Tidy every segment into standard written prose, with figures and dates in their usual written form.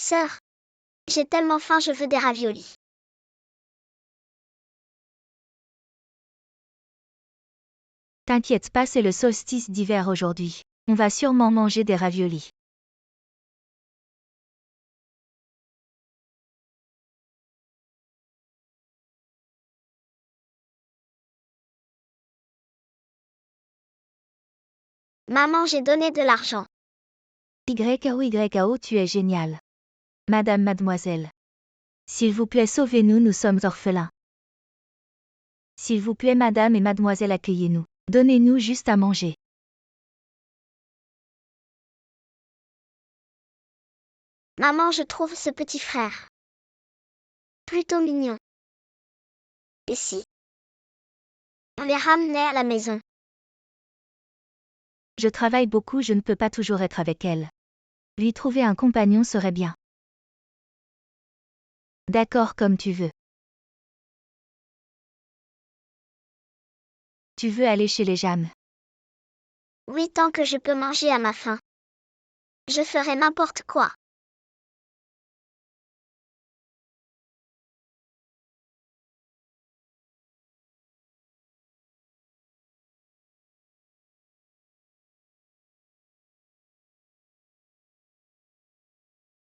Sœur, j'ai tellement faim, je veux des raviolis. T'inquiète pas, c'est le solstice d'hiver aujourd'hui. On va sûrement manger des raviolis. Maman, j'ai donné de l'argent. YOYO, tu es génial. Madame, mademoiselle. S'il vous plaît, sauvez-nous, nous sommes orphelins. S'il vous plaît, madame et mademoiselle, accueillez-nous. Donnez-nous juste à manger. Maman, je trouve ce petit frère plutôt mignon. Et si on les ramenait à la maison? Je travaille beaucoup, je ne peux pas toujours être avec elle. Lui trouver un compagnon serait bien. D'accord, comme tu veux. Tu veux aller chez les Jam? Oui, tant que je peux manger à ma faim. Je ferai n'importe quoi.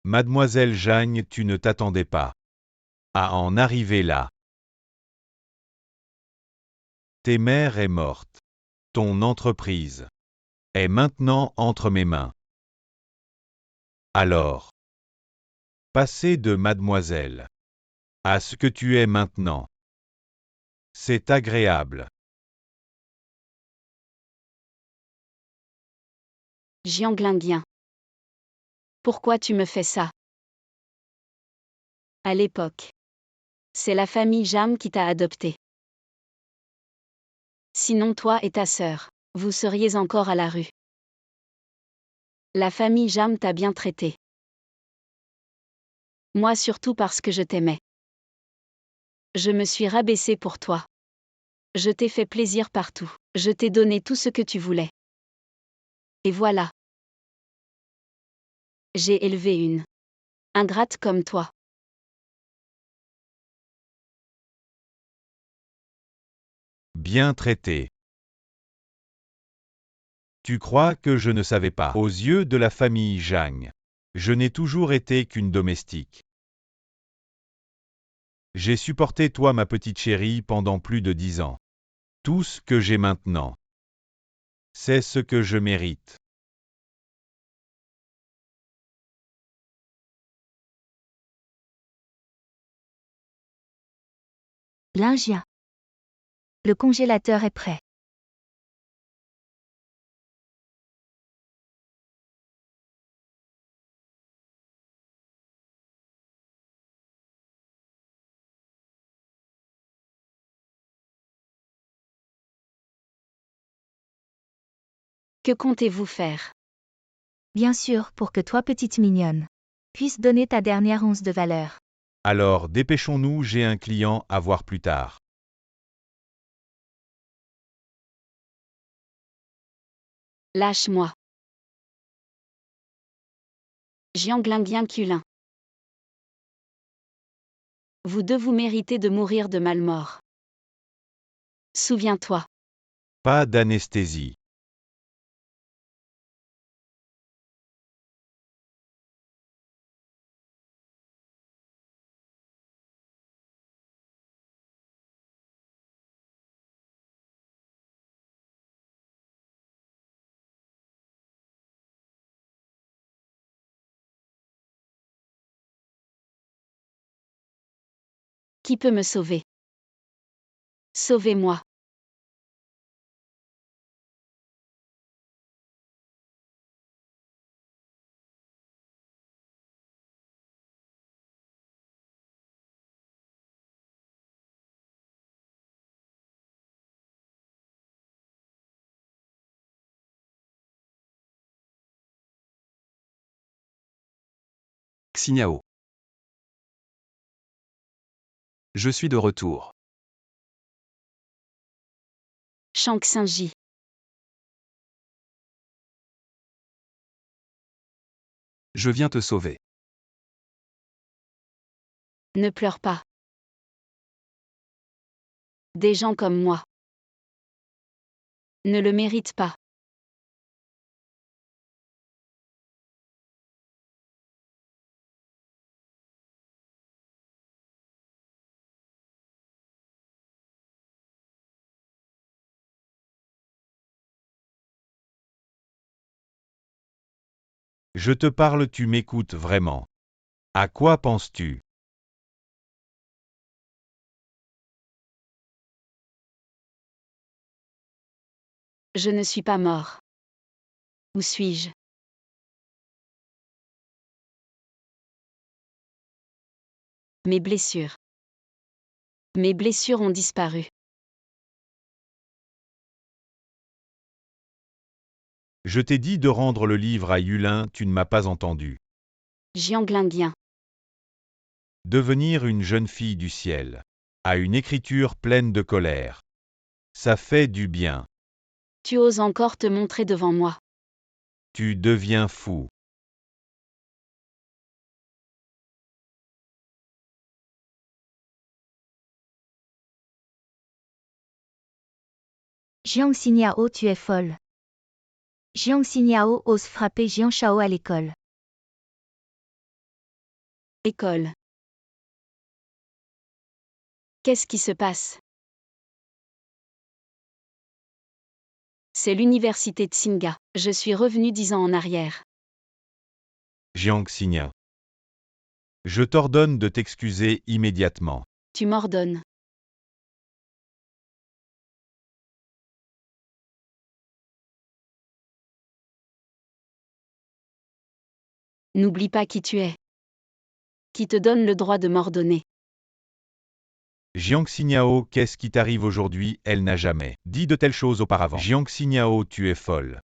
Mademoiselle Jagne, tu ne t'attendais pas à en arriver là. Ta mère est morte. Ton entreprise est maintenant entre mes mains. Alors, passer de mademoiselle à ce que tu es maintenant, c'est agréable. Jianglinguien. Pourquoi tu me fais ça? À l'époque, c'est la famille Jam qui t'a adopté. Sinon toi et ta sœur, vous seriez encore à la rue. La famille Jam t'a bien traité. Moi surtout parce que je t'aimais. Je me suis rabaissée pour toi. Je t'ai fait plaisir partout. Je t'ai donné tout ce que tu voulais. Et voilà. J'ai élevé une ingrate comme toi. Bien traité. Tu crois que je ne savais pas? Aux yeux de la famille Jagne, je n'ai toujours été qu'une domestique. J'ai supporté toi, ma petite chérie, pendant plus de 10 ans. Tout ce que j'ai maintenant, c'est ce que je mérite. Lingien. Le congélateur est prêt. Que comptez-vous faire? Bien sûr, pour que toi, petite mignonne, puisses donner ta dernière once de valeur. Alors dépêchons-nous, j'ai un client à voir plus tard. Lâche-moi. Jianglinguien culin. Vous deux vous méritez de mourir de malmort. Souviens-toi. Pas d'anesthésie. Qui peut me sauver? Sauvez-moi. Xiao. Je suis de retour. Shang Xingji. Je viens te sauver. Ne pleure pas. Des gens comme moi ne le méritent pas. Je te parle, tu m'écoutes vraiment. À quoi penses-tu? Je ne suis pas mort. Où suis-je? Mes blessures. Mes blessures ont disparu. Je t'ai dit de rendre le livre à Yulin, tu ne m'as pas entendu. Jianglinguien. Devenir une jeune fille du ciel. À une écriture pleine de colère. Ça fait du bien. Tu oses encore te montrer devant moi. Tu deviens fou. Jiang Xiniao, tu es folle. Jiang Xiniao ose frapper Jiang Shao à l'école. École. Qu'est-ce qui se passe? C'est l'université Tsinga. Je suis revenu 10 ans en arrière. Jiang Xingya. Je t'ordonne de t'excuser immédiatement. Tu m'ordonnes. N'oublie pas qui tu es. Qui te donne le droit de m'ordonner? Jiang Xiniao, qu'est-ce qui t'arrive aujourd'hui? Elle n'a jamais dit de telles choses auparavant. Jiang Xiniao, tu es folle.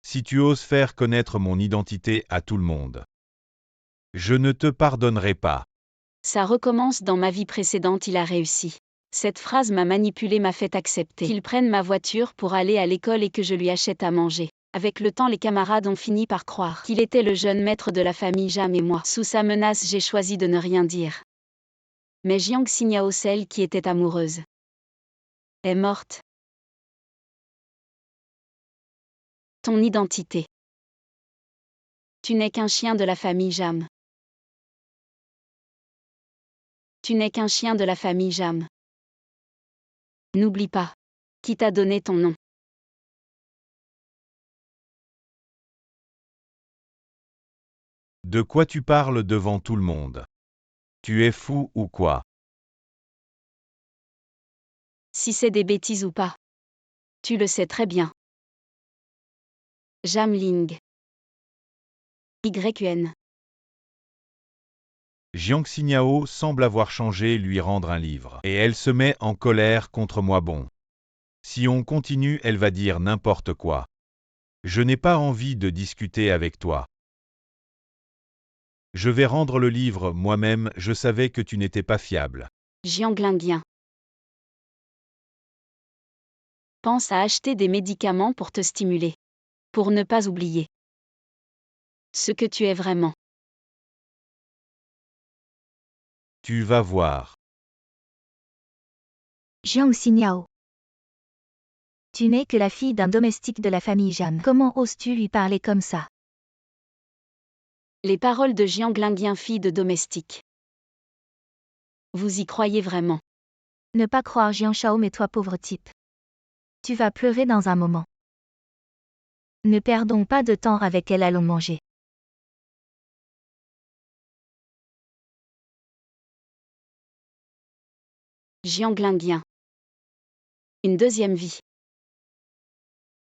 Si tu oses faire connaître mon identité à tout le monde, je ne te pardonnerai pas. Ça recommence dans ma vie précédente, il a réussi. Cette phrase m'a manipulé, m'a fait accepter qu'il prenne ma voiture pour aller à l'école et que je lui achète à manger. Avec le temps, les camarades ont fini par croire qu'il était le jeune maître de la famille Jam et moi. Sous sa menace, j'ai choisi de ne rien dire. Mais Jiang Xiniao, celle qui était amoureuse, est morte. Ton identité. Tu n'es qu'un chien de la famille Jam. Tu n'es qu'un chien de la famille Jam. N'oublie pas. Qui t'a donné ton nom? De quoi tu parles devant tout le monde? Tu es fou ou quoi? Si c'est des bêtises ou pas. Tu le sais très bien. Jam Ling. YN. Jiang Xiniao semble avoir changé, lui rendre un livre. Et elle se met en colère contre moi. Bon. Si on continue, elle va dire n'importe quoi. Je n'ai pas envie de discuter avec toi. Je vais rendre le livre moi-même, je savais que tu n'étais pas fiable. Jianglinguien. Pense à acheter des médicaments pour te stimuler. Pour ne pas oublier ce que tu es vraiment. Tu vas voir. Jiang Xiniao. Tu n'es que la fille d'un domestique de la famille Jam. Comment oses-tu lui parler comme ça? Les paroles de Jianglinguien, fille de domestique. Vous y croyez vraiment? Ne pas croire Jiang Shao, mais toi pauvre type. Tu vas pleurer dans un moment. Ne perdons pas de temps avec elle, allons manger. Jianglinguien. Une deuxième vie.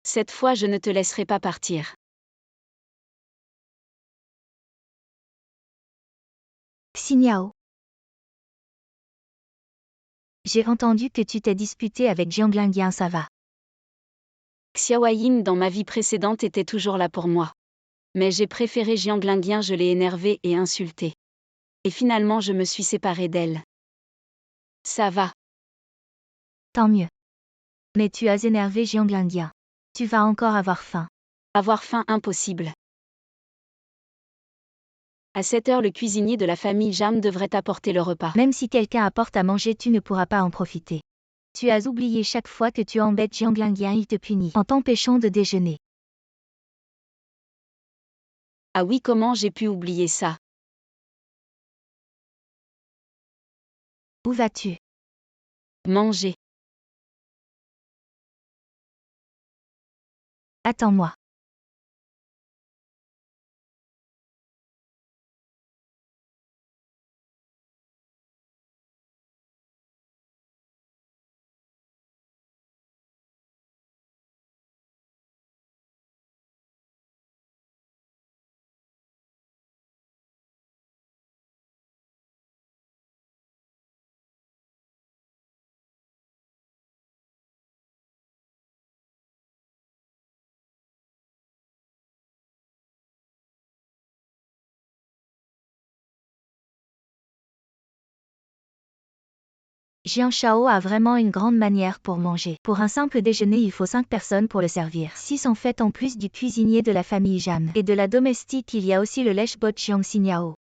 Cette fois, je ne te laisserai pas partir. Xiniao. J'ai entendu que tu t'es disputé avec Jianglinguien, ça va. Xiaoyin dans ma vie précédente était toujours là pour moi. Mais j'ai préféré Jianglinguien, je l'ai énervé et insulté. Et finalement je me suis séparée d'elle. Ça va. Tant mieux. Mais tu as énervé Jianglinguien. Tu vas encore avoir faim. Avoir faim, impossible. À 7 heures, le cuisinier de la famille Jam devrait apporter le repas. Même si quelqu'un apporte à manger, tu ne pourras pas en profiter. Tu as oublié chaque fois que tu embêtes Jiang Lingian, il te punit en t'empêchant de déjeuner. Ah oui, comment j'ai pu oublier ça? Où vas-tu? Manger. Attends-moi. Jiang Shao a vraiment une grande manière pour manger. Pour un simple déjeuner, il faut 5 personnes pour le servir. 6 en fait en plus du cuisinier de la famille Jam. Et de la domestique, il y a aussi le lèche-bot Jiang Xiniao.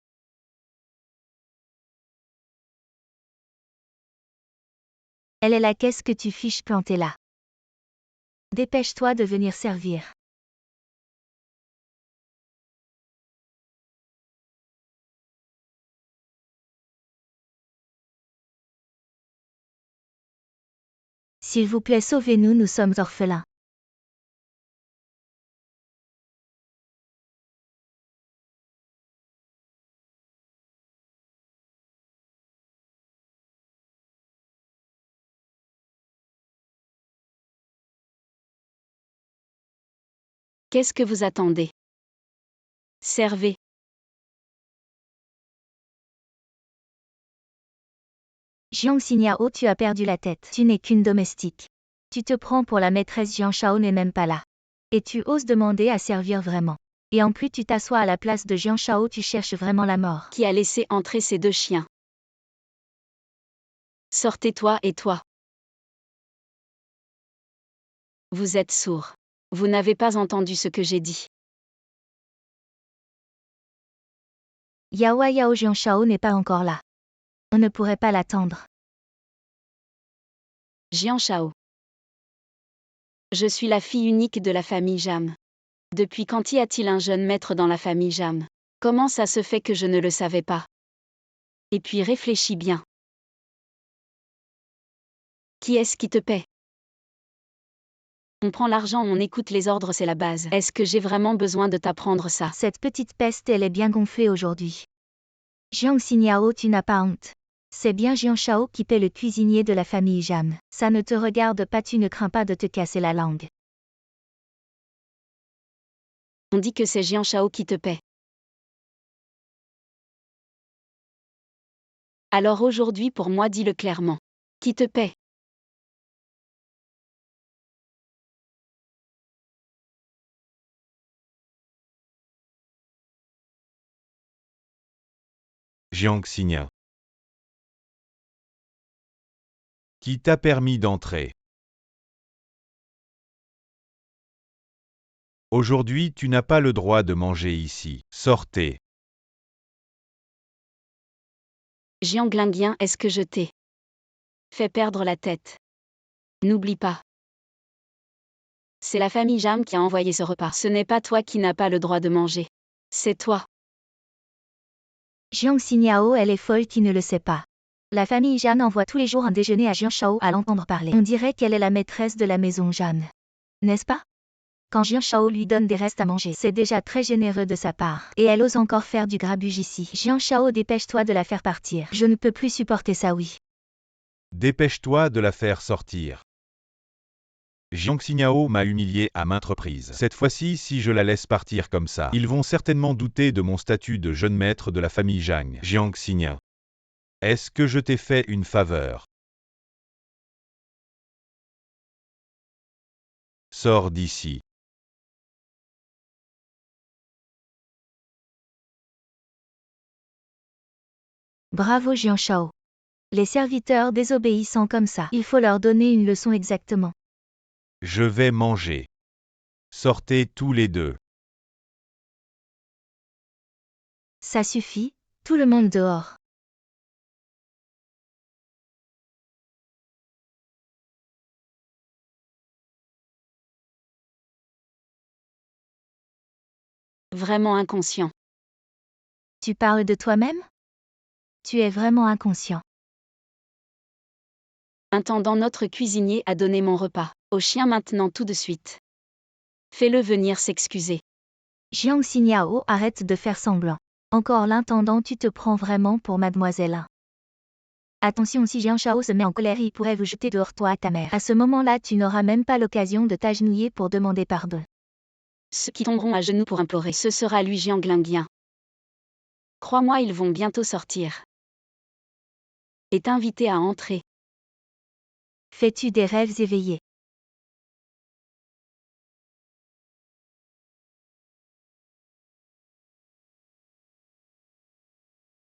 Elle est là, qu'est-ce que tu fiches plantée là? Dépêche-toi de venir servir. S'il vous plaît, sauvez-nous, nous sommes orphelins. Qu'est-ce que vous attendez? Servez. Jiang Xiniao, tu as perdu la tête. Tu n'es qu'une domestique. Tu te prends pour la maîtresse, Jiang Shao n'est même pas là. Et tu oses demander à servir vraiment. Et en plus tu t'assois à la place de Jiang Shao, tu cherches vraiment la mort. Qui a laissé entrer ces 2 chiens? Sortez-toi et toi. Vous êtes sourd. Vous n'avez pas entendu ce que j'ai dit. Yao Jiang Shao n'est pas encore là. On ne pourrait pas l'attendre. Jiang Shao. Je suis la fille unique de la famille Jam. Depuis quand y a-t-il un jeune maître dans la famille Jam? Comment ça se fait que je ne le savais pas? Et puis réfléchis bien. Qui est-ce qui te paie? On prend l'argent, on écoute les ordres, c'est la base. Est-ce que j'ai vraiment besoin de t'apprendre ça? Cette petite peste, elle est bien gonflée aujourd'hui. Jiang Xiniao, tu n'as pas honte. C'est bien Jiang Shao qui paie le cuisinier de la famille Jam. Ça ne te regarde pas, tu ne crains pas de te casser la langue. On dit que c'est Jiang Shao qui te paie. Alors aujourd'hui pour moi, dis-le clairement. Qui te paie? Jiang Xiniao. Qui t'a permis d'entrer? Aujourd'hui, tu n'as pas le droit de manger ici. Sortez. Jiang Lingian, est-ce que je t'ai fait perdre la tête? N'oublie pas. C'est la famille Jam qui a envoyé ce repas. Ce n'est pas toi qui n'as pas le droit de manger. C'est toi. Jiang Xiniao, elle est folle qui ne le sait pas. La famille Jam envoie tous les jours un déjeuner à Jiang Shao à l'entendre parler. On dirait qu'elle est la maîtresse de la maison Jam. N'est-ce pas? Quand Jiang Shao lui donne des restes à manger, c'est déjà très généreux de sa part. Et elle ose encore faire du grabuge ici. Jiang Shao, dépêche-toi de la faire partir. Je ne peux plus supporter ça, oui. Dépêche-toi de la faire sortir. Jiang Xiniao m'a humilié à maintes reprises. Cette fois-ci, si je la laisse partir comme ça, ils vont certainement douter de mon statut de jeune maître de la famille Zhang. Jiang Xiniao. Est-ce que je t'ai fait une faveur? Sors d'ici. Bravo Jiang Shao. Les serviteurs désobéissants comme ça, il faut leur donner une leçon exactement. Je vais manger. Sortez tous les deux. Ça suffit, tout le monde dehors. Vraiment inconscient. Tu parles de toi-même? Tu es vraiment inconscient. Intendant notre cuisinier a donné mon repas. Au chien maintenant tout de suite. Fais-le venir s'excuser. Jiang Xiniao, arrête de faire semblant. Encore l'intendant, tu te prends vraiment pour mademoiselle. Attention, si Jiang Shao se met en colère, il pourrait vous jeter dehors toi et ta mère. À ce moment-là, tu n'auras même pas l'occasion de t'agenouiller pour demander pardon. Ceux qui tomberont à genoux pour implorer, ce sera lui Jiang Linguien. Crois-moi, ils vont bientôt sortir. Est invité à entrer. Fais-tu des rêves éveillés?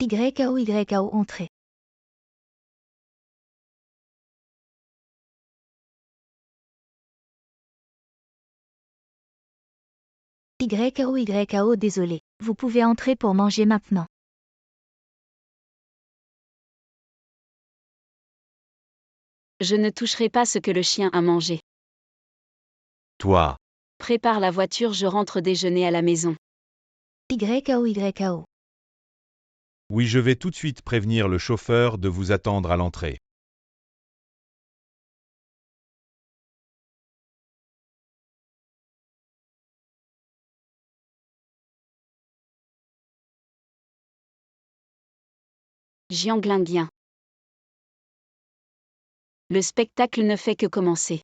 YKO entrée. YKO désolé. Vous pouvez entrer pour manger maintenant. Je ne toucherai pas ce que le chien a mangé. Toi. Prépare la voiture, je rentre déjeuner à la maison. YKO. Oui, je vais tout de suite prévenir le chauffeur de vous attendre à l'entrée. Jiang Linguien. Le spectacle ne fait que commencer.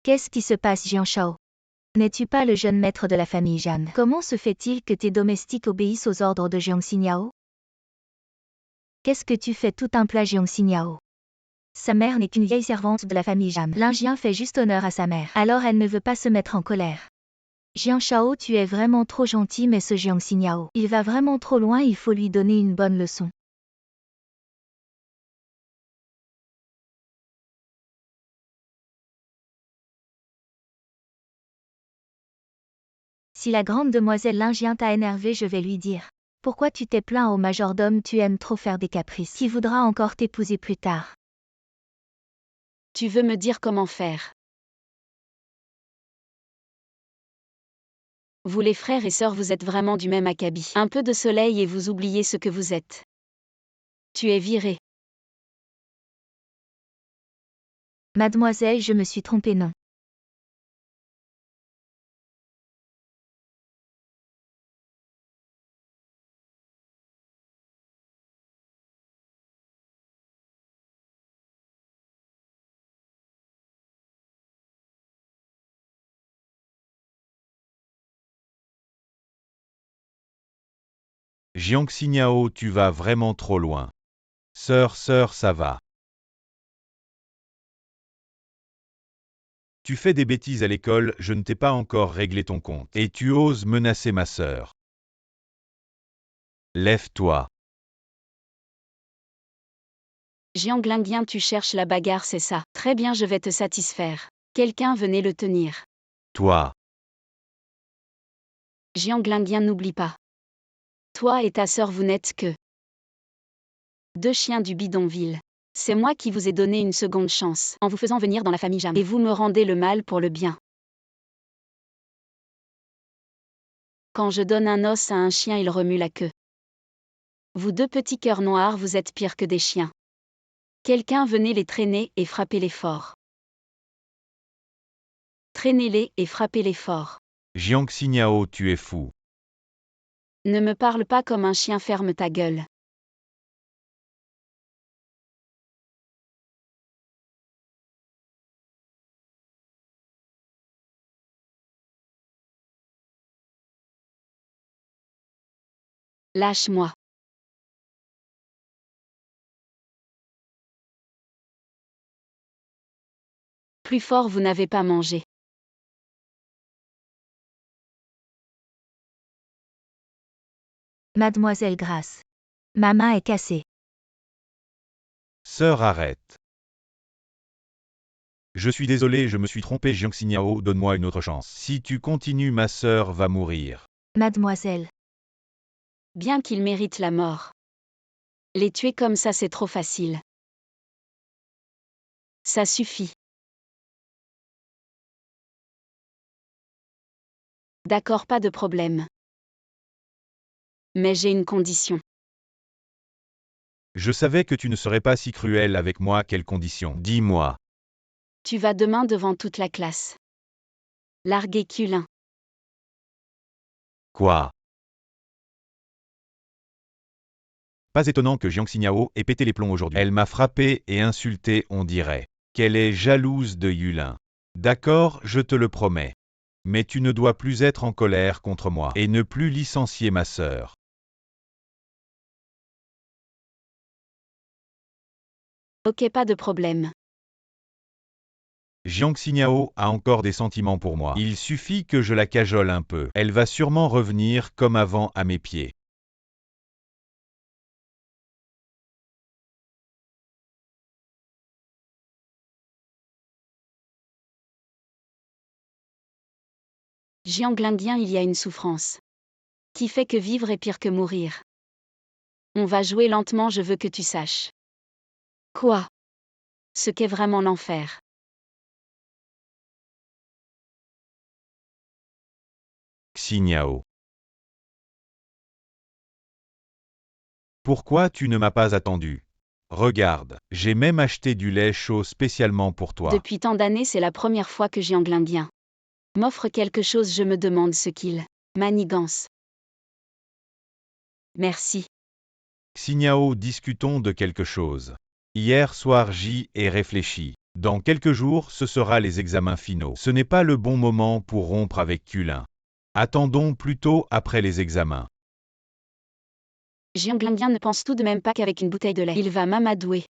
Qu'est-ce qui se passe, Jiang Shao? N'es-tu pas le jeune maître de la famille Jeanne? Comment se fait-il que tes domestiques obéissent aux ordres de Jiang Xiniao? Qu'est-ce que tu fais tout un plat, Jiang Xiniao? Sa mère n'est qu'une vieille servante de la famille Jeanne. Lingien fait juste honneur à sa mère. Alors elle ne veut pas se mettre en colère. Jiang Shao, tu es vraiment trop gentil, mais ce Jiang Xiniao, il va vraiment trop loin, il faut lui donner une bonne leçon. Si la grande demoiselle Lingien t'a énervé, je vais lui dire. Pourquoi tu t'es plaint au majordome, tu aimes trop faire des caprices. Qui voudra encore t'épouser plus tard? Tu veux me dire comment faire? Vous les frères et sœurs, vous êtes vraiment du même acabit. Un peu de soleil et vous oubliez ce que vous êtes. Tu es viré. Mademoiselle, je me suis trompée, non. Jiang Xiniao, tu vas vraiment trop loin. Sœur, ça va. Tu fais des bêtises à l'école, je ne t'ai pas encore réglé ton compte. Et tu oses menacer ma sœur. Lève-toi. Jiang Linguien, tu cherches la bagarre, c'est ça. Très bien, je vais te satisfaire. Quelqu'un venez le tenir. Toi. Jiang Linguien, n'oublie pas. Toi et ta sœur, vous n'êtes que deux chiens du bidonville. C'est moi qui vous ai donné une seconde chance, en vous faisant venir dans la famille Jam. Et vous me rendez le mal pour le bien. Quand je donne un os à un chien, il remue la queue. Vous deux petits cœurs noirs, vous êtes pires que des chiens. Quelqu'un venez les traîner et frappez-les fort. Traînez-les et frappez-les fort. Jiang Xiniao, tu es fou. Ne me parle pas comme un chien, ferme ta gueule. Lâche-moi. Plus fort, vous n'avez pas mangé. Mademoiselle Grace. Ma main est cassée. Sœur, arrête. Je suis désolé, je me suis trompé, Jiang Xingyao, donne-moi une autre chance. Si tu continues, ma sœur va mourir. Mademoiselle. Bien qu'il mérite la mort. Les tuer comme ça, c'est trop facile. Ça suffit. D'accord, pas de problème. Mais j'ai une condition. Je savais que tu ne serais pas si cruel avec moi, quelles conditions? Dis-moi. Tu vas demain devant toute la classe. Larguer Culin. Quoi? Pas étonnant que Jiang Xingyao ait pété les plombs aujourd'hui. Elle m'a frappé et insulté, on dirait qu'elle est jalouse de Yulin. D'accord, je te le promets. Mais tu ne dois plus être en colère contre moi et ne plus licencier ma sœur. Ok, pas de problème. Jiang Xingyao a encore des sentiments pour moi. Il suffit que je la cajole un peu. Elle va sûrement revenir comme avant à mes pieds. Jianglingien, il y a une souffrance. Qui fait que vivre est pire que mourir. On va jouer lentement, je veux que tu saches. Quoi? Ce qu'est vraiment l'enfer. Xingyao. Pourquoi tu ne m'as pas attendu? Regarde, j'ai même acheté du lait chaud spécialement pour toi. Depuis tant d'années, c'est la première fois que Jianglingien m'offre quelque chose, je me demande ce qu'il manigance. Merci. Xingyao, discutons de quelque chose. Hier soir j'y ai réfléchi. Dans quelques jours, ce sera les examens finaux. Ce n'est pas le bon moment pour rompre avec Culin. Attendons plutôt après les examens. Jianglingien ne pense tout de même pas qu'avec une bouteille de lait, il va m'amadouer.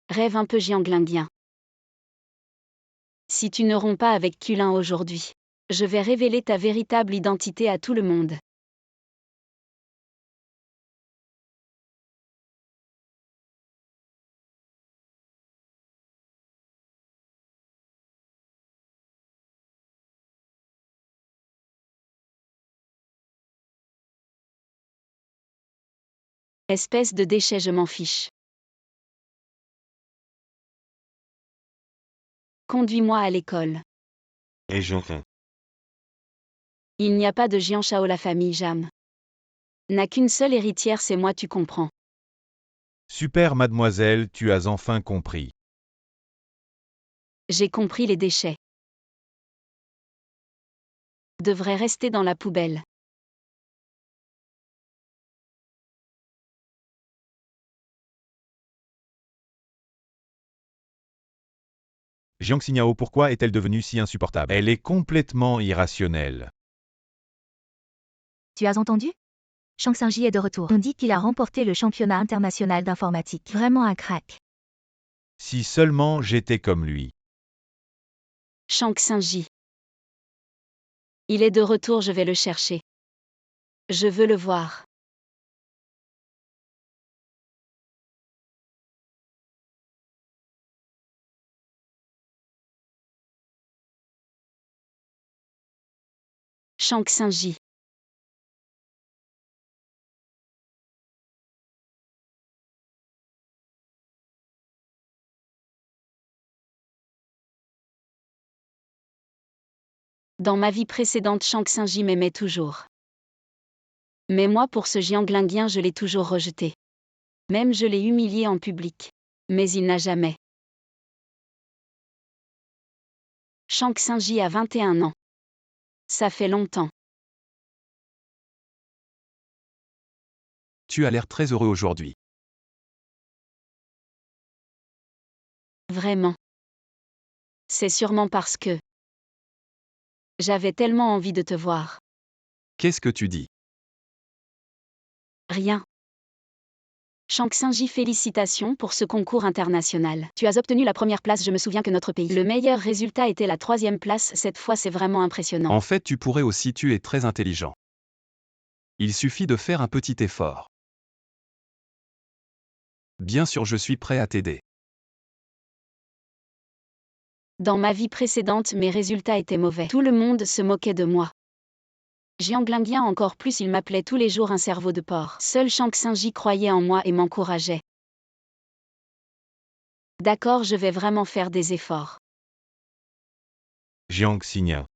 Rêve un peu, Jianglingien. Si tu ne romps pas avec Culin aujourd'hui, je vais révéler ta véritable identité à tout le monde. Espèce de déchet, je m'en fiche. Conduis-moi à l'école. Et j'entends. Il n'y a pas de Jian Shao, la famille Jam n'a qu'une seule héritière, c'est moi, tu comprends. Super mademoiselle, tu as enfin compris. J'ai compris, les déchets devraient rester dans la poubelle. Jiang Xingyao, pourquoi est-elle devenue si insupportable? Elle est complètement irrationnelle. Tu as entendu? Shang Xingji est de retour. On dit qu'il a remporté le championnat international d'informatique. Vraiment un crack. Si seulement j'étais comme lui. Shang Xingji. Il est de retour, je vais le chercher. Je veux le voir. Shang Xingji. Dans ma vie précédente, Shang Xingji m'aimait toujours. Mais moi, pour ce Jianglingien, je l'ai toujours rejeté. Même je l'ai humilié en public. Mais il n'a jamais. Shang Xingji a 21 ans. Ça fait longtemps. Tu as l'air très heureux aujourd'hui. Vraiment. C'est sûrement parce que j'avais tellement envie de te voir. Qu'est-ce que tu dis? Rien. Shang Xingji, félicitations pour ce concours international. Tu as obtenu la première place, je me souviens que notre pays. Le meilleur résultat était la 3e place, cette fois c'est vraiment impressionnant. En fait, tu pourrais aussi, tu es très intelligent. Il suffit de faire un petit effort. Bien sûr, je suis prêt à t'aider. Dans ma vie précédente, mes résultats étaient mauvais. Tout le monde se moquait de moi. Jiang Lingian encore plus, il m'appelait tous les jours un cerveau de porc. Seul Shang Xingji croyait en moi et m'encourageait. D'accord, je vais vraiment faire des efforts. Jiang Xingya.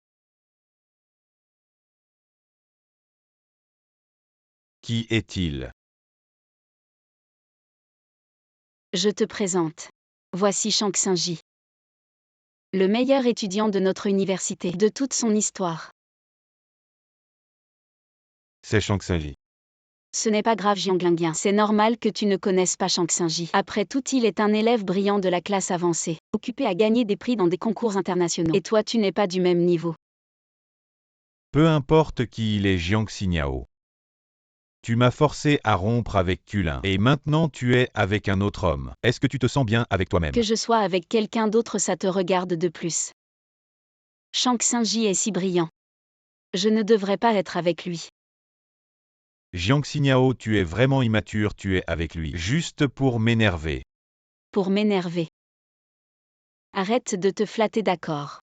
Qui est-il? Je te présente. Voici Shang Xingji. Le meilleur étudiant de notre université, de toute son histoire. C'est Shang Xingji. Ce n'est pas grave, Jiang Lingian. C'est normal que tu ne connaisses pas Shang Xingji. Après tout, il est un élève brillant de la classe avancée, occupé à gagner des prix dans des concours internationaux. Et toi, tu n'es pas du même niveau. Peu importe qui il est, Jiang Xingyao. Tu m'as forcé à rompre avec Kulin, et maintenant tu es avec un autre homme. Est-ce que tu te sens bien avec toi-même? Que je sois avec quelqu'un d'autre, ça te regarde de plus. Shang Xingji est si brillant. Je ne devrais pas être avec lui. Jiang Xingyao, tu es vraiment immature, tu es avec lui, juste pour m'énerver. Pour m'énerver. Arrête de te flatter, d'accord.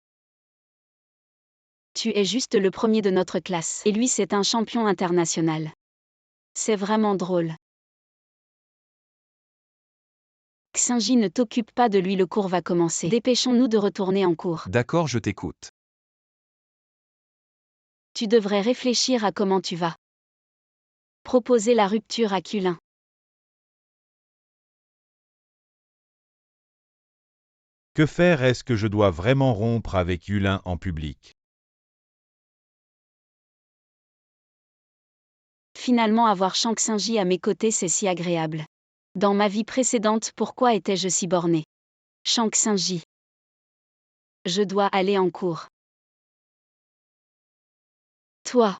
Tu es juste le premier de notre classe, et lui c'est un champion international. C'est vraiment drôle. Xingji, ne t'occupe pas de lui, le cours va commencer. Dépêchons-nous de retourner en cours. D'accord, je t'écoute. Tu devrais réfléchir à comment tu vas proposer la rupture à Kulin. Que faire? Est-ce que je dois vraiment rompre avec Yulin en public? Finalement, avoir Shang Xingji à mes côtés, c'est si agréable. Dans ma vie précédente, pourquoi étais-je si borné? Shang Xingji. Je dois aller en cours. Toi.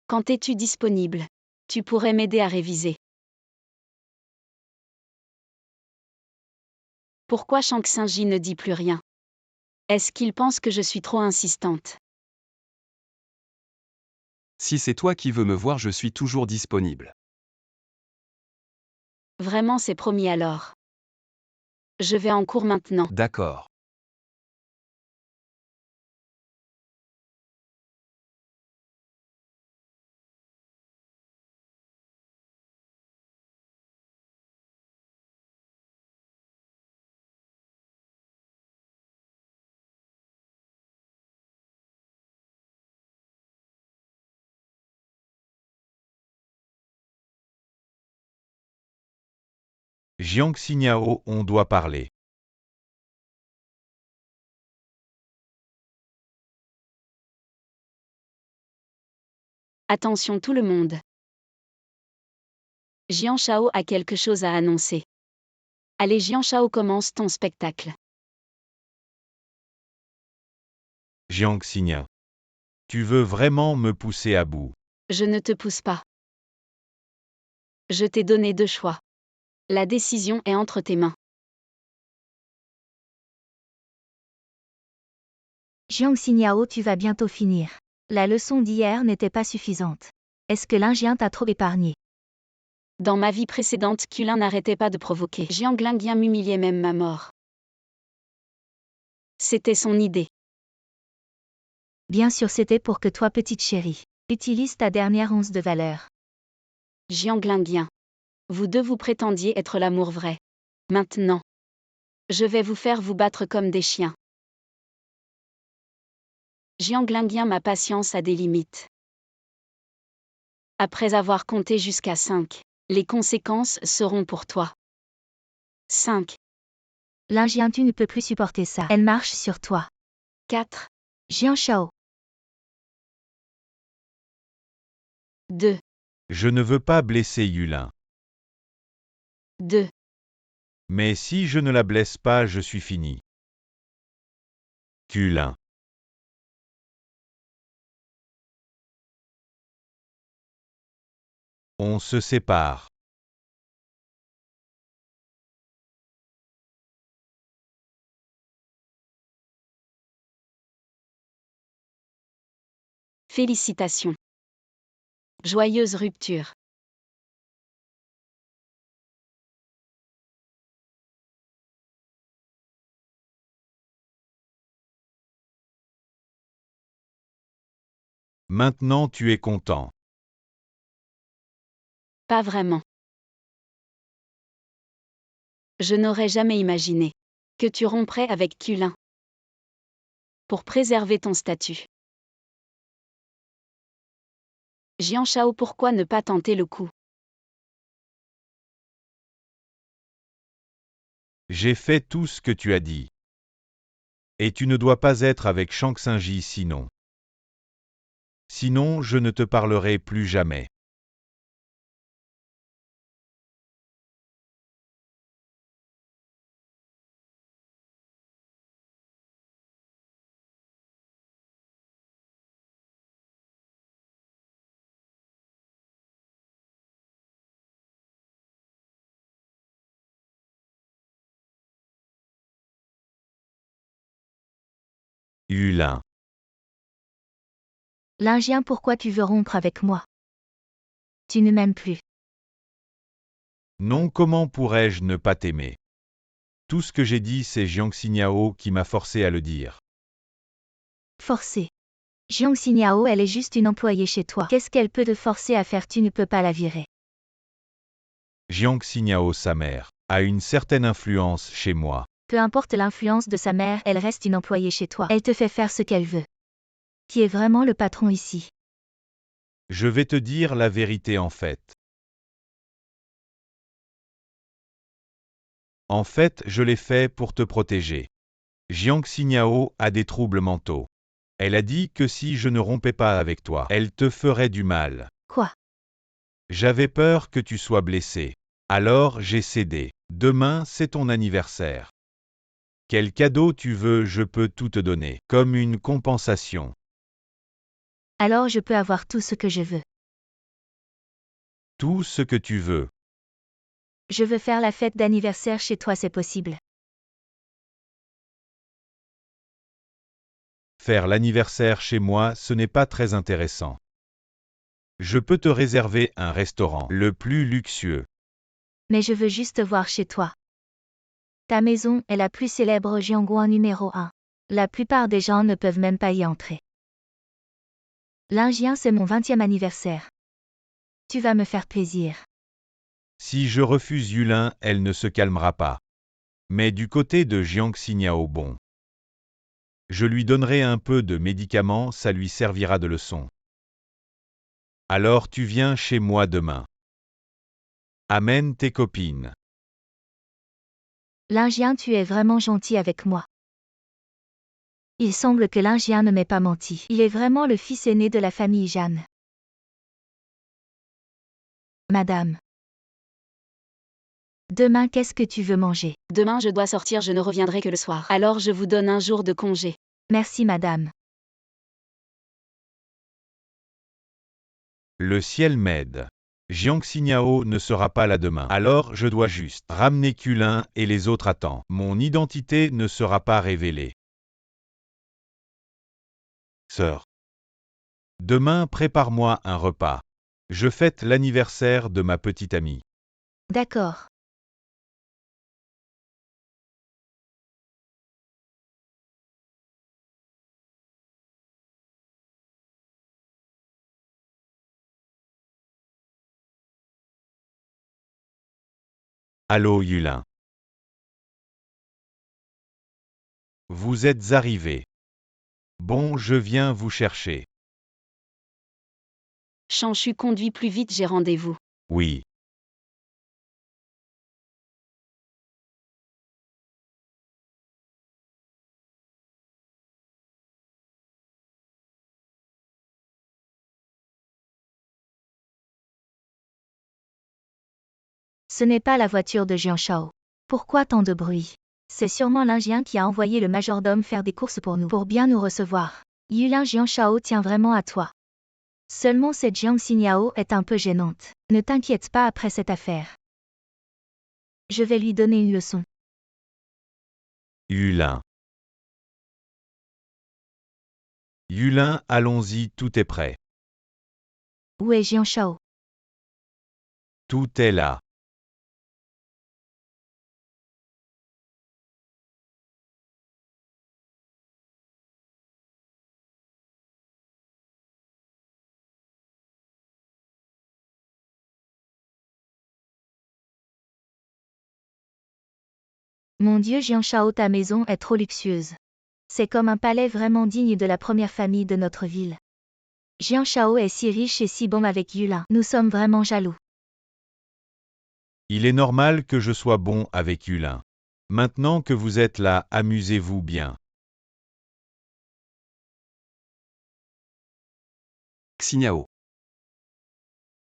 Quand es-tu disponible? Tu pourrais m'aider à réviser. Pourquoi Shang Xingji ne dit plus rien? Est-ce qu'il pense que je suis trop insistante? Si c'est toi qui veux me voir, je suis toujours disponible. Vraiment, c'est promis alors. Je vais en cours maintenant. D'accord. Jiang Xingyao, on doit parler. Attention tout le monde. Jian Shao a quelque chose à annoncer. Allez Jian Shao, commence ton spectacle. Jiang Xingya. Tu veux vraiment me pousser à bout? Je ne te pousse pas. Je t'ai donné 2 choix. La décision est entre tes mains. Jiang Xingyao, tu vas bientôt finir. La leçon d'hier n'était pas suffisante. Est-ce que Lingian t'a trop épargné? Dans ma vie précédente, Kulin n'arrêtait pas de provoquer. Jiang Lingian m'humiliait même ma mort. C'était son idée. Bien sûr, c'était pour que toi, petite chérie, utilise ta dernière once de valeur. Jiang Lingian. Vous deux vous prétendiez être l'amour vrai. Maintenant. Je vais vous faire vous battre comme des chiens. Jiang Lingian, ma patience a des limites. Après avoir compté jusqu'à 5, les conséquences seront pour toi. 5, Lingian, tu ne peux plus supporter ça. Elle marche sur toi. 4, Jian Shao. 2, Je ne veux pas blesser Yulin. 2, Mais si je ne la blesse pas, je suis fini. Kulin. On se sépare. Félicitations. Joyeuse rupture. Maintenant tu es content. Pas vraiment. Je n'aurais jamais imaginé que tu romprais avec Culin pour préserver ton statut. Jian Shao, pourquoi ne pas tenter le coup? J'ai fait tout ce que tu as dit. Et tu ne dois pas être avec Shang Xingji sinon. Sinon, je ne te parlerai plus jamais. Yulin. Lingien, pourquoi tu veux rompre avec moi? Tu ne m'aimes plus. Non, comment pourrais-je ne pas t'aimer? Tout ce que j'ai dit, c'est Jiang Xiniao qui m'a forcé à le dire. Forcé. Jiang Xiniao, elle est juste une employée chez toi. Qu'est-ce qu'elle peut te forcer à faire? Tu ne peux pas la virer. Jiang Xiniao, sa mère, a une certaine influence chez moi. Peu importe l'influence de sa mère, elle reste une employée chez toi. Elle te fait faire ce qu'elle veut. Qui est vraiment le patron ici? Je vais te dire la vérité en fait. En fait, je l'ai fait pour te protéger. Jiang Xiniao a des troubles mentaux. Elle a dit que si je ne rompais pas avec toi, elle te ferait du mal. Quoi? J'avais peur que tu sois blessé. Alors j'ai cédé. Demain, c'est ton anniversaire. Quel cadeau tu veux, je peux tout te donner, comme une compensation. Alors je peux avoir tout ce que je veux. Tout ce que tu veux. Je veux faire la fête d'anniversaire chez toi, c'est possible. Faire l'anniversaire chez moi, ce n'est pas très intéressant. Je peux te réserver un restaurant, le plus luxueux. Mais je veux juste te voir chez toi. Ta maison est la plus célèbre au Jiangguan numéro 1. La plupart des gens ne peuvent même pas y entrer. Lingien, c'est mon 20e anniversaire. Tu vas me faire plaisir. Si je refuse Yulin, elle ne se calmera pas. Mais du côté de Jiang Xiniao, bon. Je lui donnerai un peu de médicaments, ça lui servira de leçon. Alors tu viens chez moi demain. Amène tes copines. Lingien, tu es vraiment gentil avec moi. Il semble que Lingien ne m'ait pas menti. Il est vraiment le fils aîné de la famille Jeanne. Madame. Demain, qu'est-ce que tu veux manger? Demain je dois sortir, je ne reviendrai que le soir. Alors je vous donne un jour de congé. Merci madame. Le ciel m'aide. Jiang Xiniao ne sera pas là demain. Alors je dois juste ramener Culin et les autres à temps. Mon identité ne sera pas révélée. Sœur. Demain prépare-moi un repas. Je fête l'anniversaire de ma petite amie. D'accord. Allô Yulin. Vous êtes arrivé. Bon, je viens vous chercher. Changshu, conduis plus vite, j'ai rendez-vous. Oui. Ce n'est pas la voiture de Jian Shao. Pourquoi tant de bruit? C'est sûrement Lingien qui a envoyé le majordome faire des courses pour nous, pour bien nous recevoir. Yulin, Jian Shao tient vraiment à toi. Seulement cette Jiang Xiniao est un peu gênante. Ne t'inquiète pas après cette affaire. Je vais lui donner une leçon. Yulin. Yulin, allons-y, tout est prêt. Où est Jian Shao? Tout est là. Mon Dieu, Jian Shao, ta maison est trop luxueuse. C'est comme un palais vraiment digne de la première famille de notre ville. Jian Shao est si riche et si bon avec Yulin. Nous sommes vraiment jaloux. Il est normal que je sois bon avec Yulin. Maintenant que vous êtes là, amusez-vous bien. Xinyao.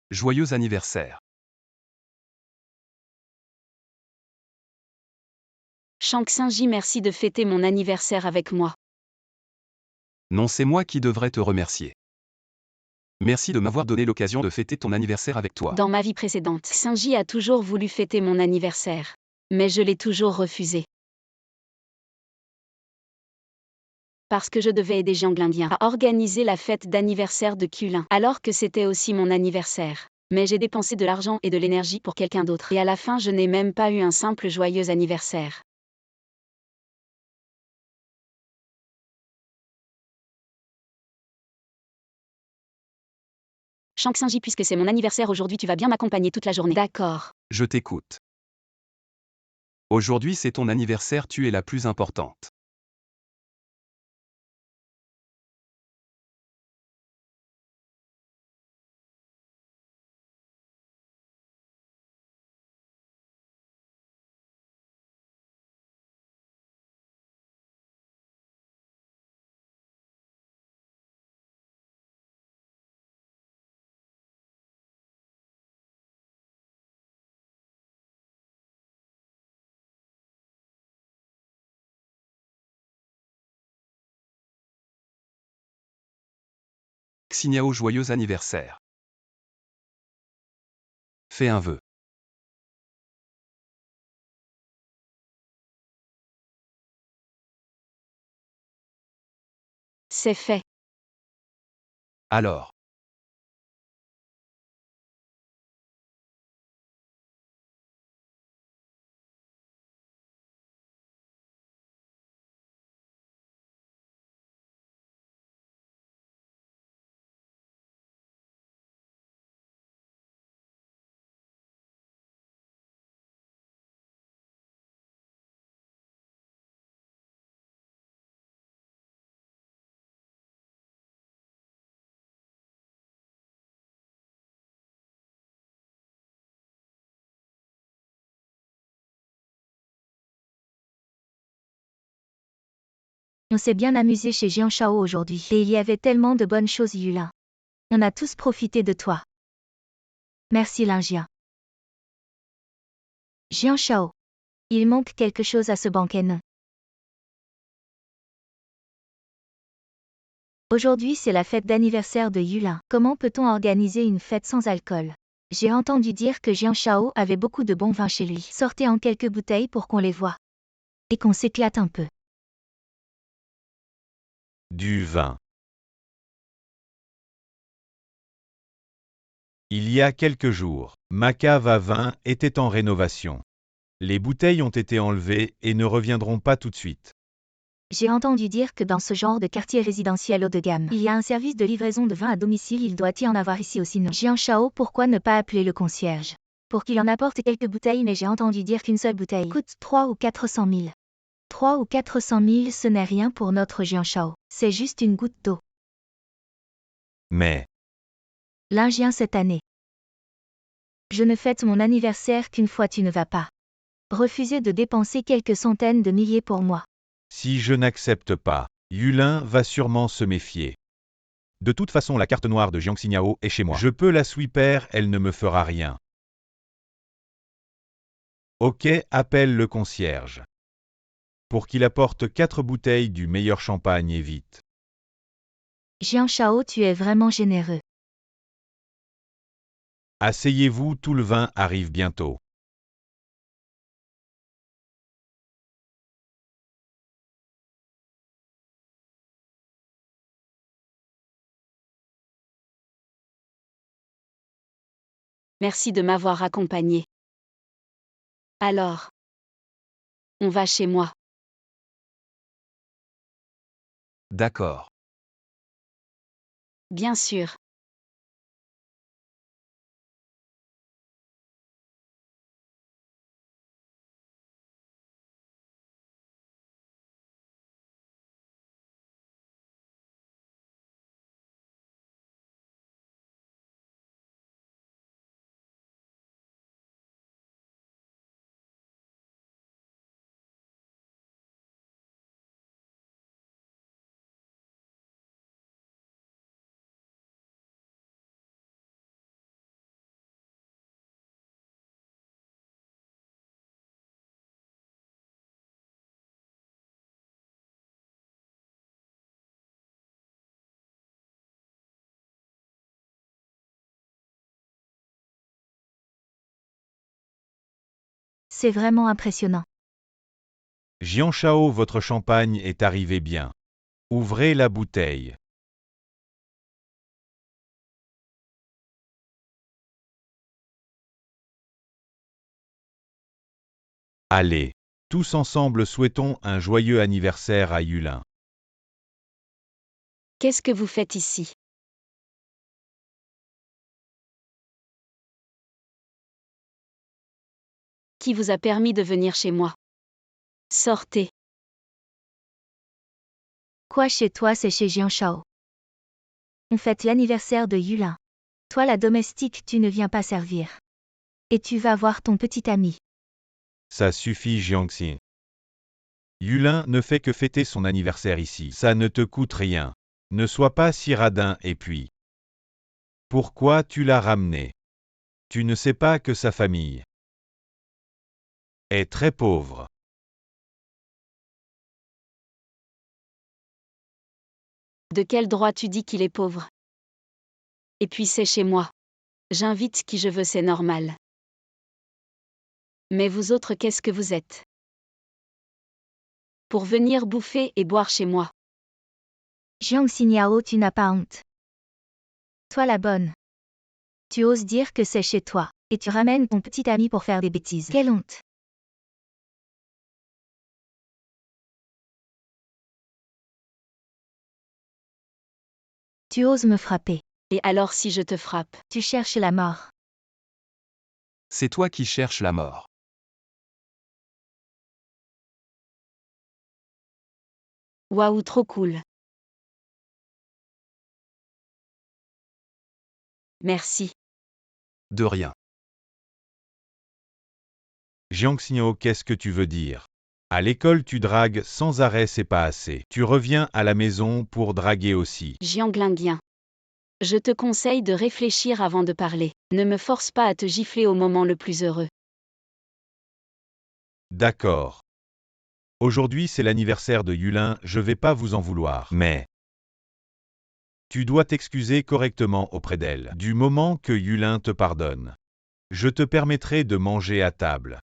Joyeux anniversaire. Shang Xingji, merci de fêter mon anniversaire avec moi. Non, c'est moi qui devrais te remercier. Merci de m'avoir donné l'occasion de fêter ton anniversaire avec toi. Dans ma vie précédente, Xingji a toujours voulu fêter mon anniversaire. Mais je l'ai toujours refusé. Parce que je devais aider Jiang Lindian à organiser la fête d'anniversaire de Qulin, alors que c'était aussi mon anniversaire. Mais j'ai dépensé de l'argent et de l'énergie pour quelqu'un d'autre. Et à la fin, je n'ai même pas eu un simple joyeux anniversaire. Shang Xingji, puisque c'est mon anniversaire aujourd'hui, tu vas bien m'accompagner toute la journée. D'accord. Je t'écoute. Aujourd'hui c'est ton anniversaire, tu es la plus importante. Xinyao, joyeux anniversaire. Fais un vœu. C'est fait. Alors. On s'est bien amusé chez Jian Shao aujourd'hui. Et il y avait tellement de bonnes choses, Yulin. On a tous profité de toi. Merci Linjian. Jian Shao. Il manque quelque chose à ce banquet, non? Aujourd'hui c'est la fête d'anniversaire de Yulin. Comment peut-on organiser une fête sans alcool? J'ai entendu dire que Jian Shao avait beaucoup de bons vins chez lui. Sortez en quelques bouteilles pour qu'on les voie. Et qu'on s'éclate un peu. Du vin. Il y a quelques jours, ma cave à vin était en rénovation. Les bouteilles ont été enlevées et ne reviendront pas tout de suite. J'ai entendu dire que dans ce genre de quartier résidentiel haut de gamme, il y a un service de livraison de vin à domicile, il doit y en avoir ici aussi, non? Jian Shao, pourquoi ne pas appeler le concierge? Pour qu'il en apporte quelques bouteilles, mais j'ai entendu dire qu'une seule bouteille coûte 3 ou 400 000. 3 ou 400 000, ce n'est rien pour notre Jian Shao. C'est juste une goutte d'eau. Mais, L'Indien cette année. Je ne fête mon anniversaire qu'une fois, tu ne vas pas refuser de dépenser quelques centaines de milliers pour moi. si je n'accepte pas, Yulin va sûrement se méfier. De toute façon, la carte noire de Jiang Xinyao est chez moi. Je peux la sweeper, elle ne me fera rien. Ok, appelle le concierge. Pour qu'il apporte 4 bouteilles du meilleur champagne et vite. Jian Shao, tu es vraiment généreux. Asseyez-vous, tout le vin arrive bientôt. Merci de m'avoir accompagné. Alors, on va chez moi. D'accord. Bien sûr. C'est vraiment impressionnant. Jian Shao, votre champagne est arrivé bien. Ouvrez la bouteille. Allez, tous ensemble souhaitons un joyeux anniversaire à Yulin. Qu'est-ce que vous faites ici? Qui vous a permis de venir chez moi? Sortez. Quoi chez toi, c'est chez Jian Shao. On fête l'anniversaire de Yulin. Toi la domestique, tu ne viens pas servir. Et tu vas voir ton petit ami. Ça suffit, Jiangxi. Yulin ne fait que fêter son anniversaire ici. Ça ne te coûte rien. Ne sois pas si radin et puis. Pourquoi tu l'as ramené? Tu ne sais pas que sa famille est très pauvre. De quel droit tu dis qu'il est pauvre? Et puis c'est chez moi. J'invite qui je veux, c'est normal. Mais vous autres, qu'est-ce que vous êtes? Pour venir bouffer et boire chez moi. Jiang Xiniao, tu n'as pas honte. Toi la bonne. Tu oses dire que c'est chez toi. Et tu ramènes ton petit ami pour faire des bêtises. Quelle honte. Tu oses me frapper. Et alors si je te frappe? Tu cherches la mort. C'est toi qui cherches la mort. Waouh, trop cool. Merci. De rien. Jiangxio, qu'est-ce que tu veux dire? À l'école tu dragues sans arrêt, c'est pas assez. Tu reviens à la maison pour draguer aussi. Jianglinguien. Je te conseille de réfléchir avant de parler. Ne me force pas à te gifler au moment le plus heureux. D'accord. Aujourd'hui c'est l'anniversaire de Yulin, je vais pas vous en vouloir. Mais tu dois t'excuser correctement auprès d'elle. Du moment que Yulin te pardonne, je te permettrai de manger à table.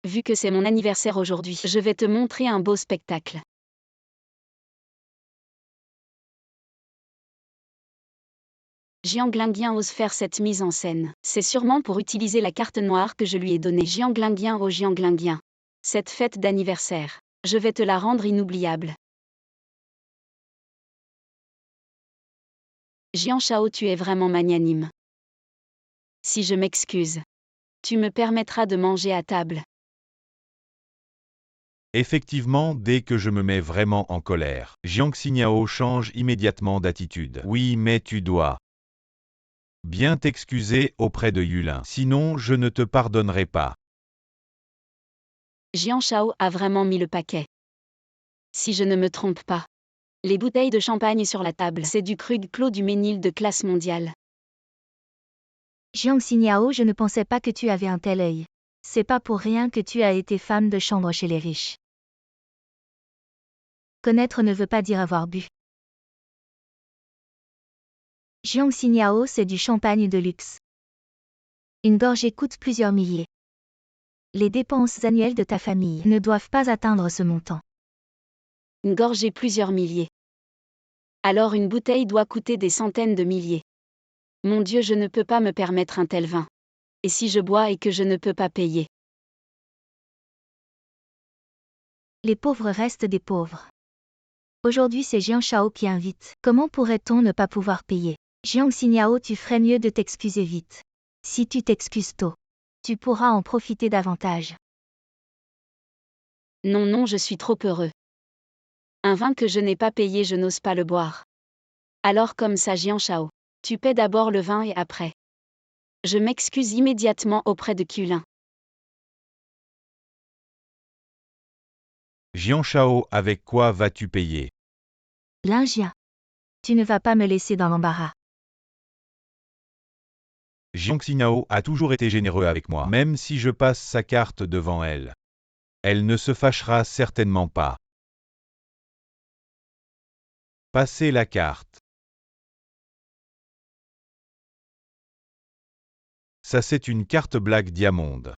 Vu que c'est mon anniversaire aujourd'hui, je vais te montrer un beau spectacle. Jianglinguien ose faire cette mise en scène. C'est sûrement pour utiliser la carte noire que je lui ai donnée. Jianglinguien au Jianglinguien. Cette fête d'anniversaire, je vais te la rendre inoubliable. Jian Shao, tu es vraiment magnanime. Si je m'excuse, tu me permettras de manger à table. Effectivement, dès que je me mets vraiment en colère, Jiang Xiniao change immédiatement d'attitude. Oui, mais tu dois bien t'excuser auprès de Yulin, sinon je ne te pardonnerai pas. Jian Shao a vraiment mis le paquet. Si je ne me trompe pas, les bouteilles de champagne sur la table, c'est du Krug Clos du Ménil de classe mondiale. Jiang Xiniao, je ne pensais pas que tu avais un tel œil. C'est pas pour rien que tu as été femme de chambre chez les riches. Connaître ne veut pas dire avoir bu. Jiang Xiniao, c'est du champagne de luxe. Une gorgée coûte plusieurs milliers. Les dépenses annuelles de ta famille ne doivent pas atteindre ce montant. Une gorgée plusieurs milliers. Alors une bouteille doit coûter des centaines de milliers. Mon Dieu, je ne peux pas me permettre un tel vin. Et si je bois et que je ne peux pas payer? Les pauvres restent des pauvres. Aujourd'hui c'est Jiang Shao qui invite. Comment pourrait-on ne pas pouvoir payer? Jiang Xiniao, tu ferais mieux de t'excuser vite. Si tu t'excuses tôt, tu pourras en profiter davantage. Non, non, je suis trop heureux. Un vin que je n'ai pas payé, je n'ose pas le boire. Alors comme ça, Jiang Shao, tu paies d'abord le vin et après. Je m'excuse immédiatement auprès de Kulin. Jiang Shao, avec quoi vas-tu payer? Lingia, tu ne vas pas me laisser dans l'embarras. Jiang Xiniao a toujours été généreux avec moi, même si je passe sa carte devant elle. Elle ne se fâchera certainement pas. Passez la carte. Ça c'est une carte Black Diamond.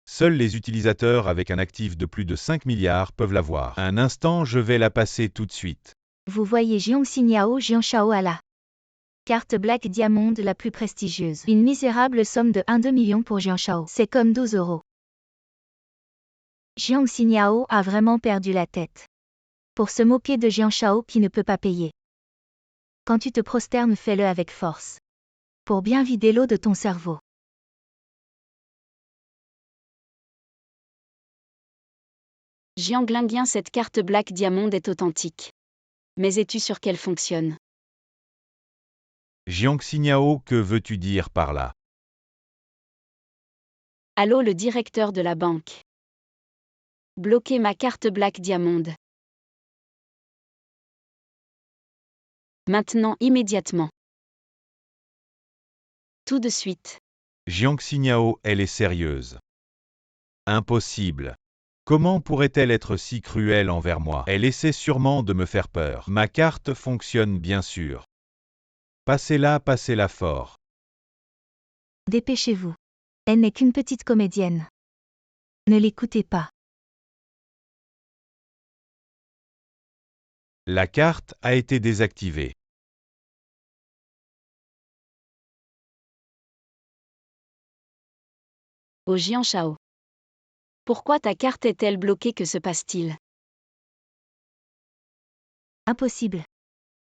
Seuls les utilisateurs avec un actif de plus de 5 milliards peuvent l'avoir. Un instant, je vais la passer tout de suite. Vous voyez Jiang Xiniao, Jiang Shao à la carte Black Diamond la plus prestigieuse. Une misérable somme de 1,2 million pour Jiang Shao. C'est comme 12 €. Jiang Xiniao a vraiment perdu la tête. Pour se moquer de Jiang Shao qui ne peut pas payer. Quand tu te prosternes, fais-le avec force. Pour bien vider l'eau de ton cerveau. Jiang Linguien, cette carte Black Diamond est authentique. Mais es-tu sûr qu'elle fonctionne? Jiang Xiniao, que veux-tu dire par là? Allô, le directeur de la banque. Bloquez ma carte Black Diamond. Maintenant, immédiatement. Tout de suite. Jiang Xiniao, elle est sérieuse. Impossible. Comment pourrait-elle être si cruelle envers moi? Elle essaie sûrement de me faire peur. Ma carte fonctionne bien sûr. Passez-la fort. Dépêchez-vous. Elle n'est qu'une petite comédienne. Ne l'écoutez pas. La carte a été désactivée. Oh Jiang Shao. Pourquoi ta carte est-elle bloquée? Que se passe-t-il? Impossible.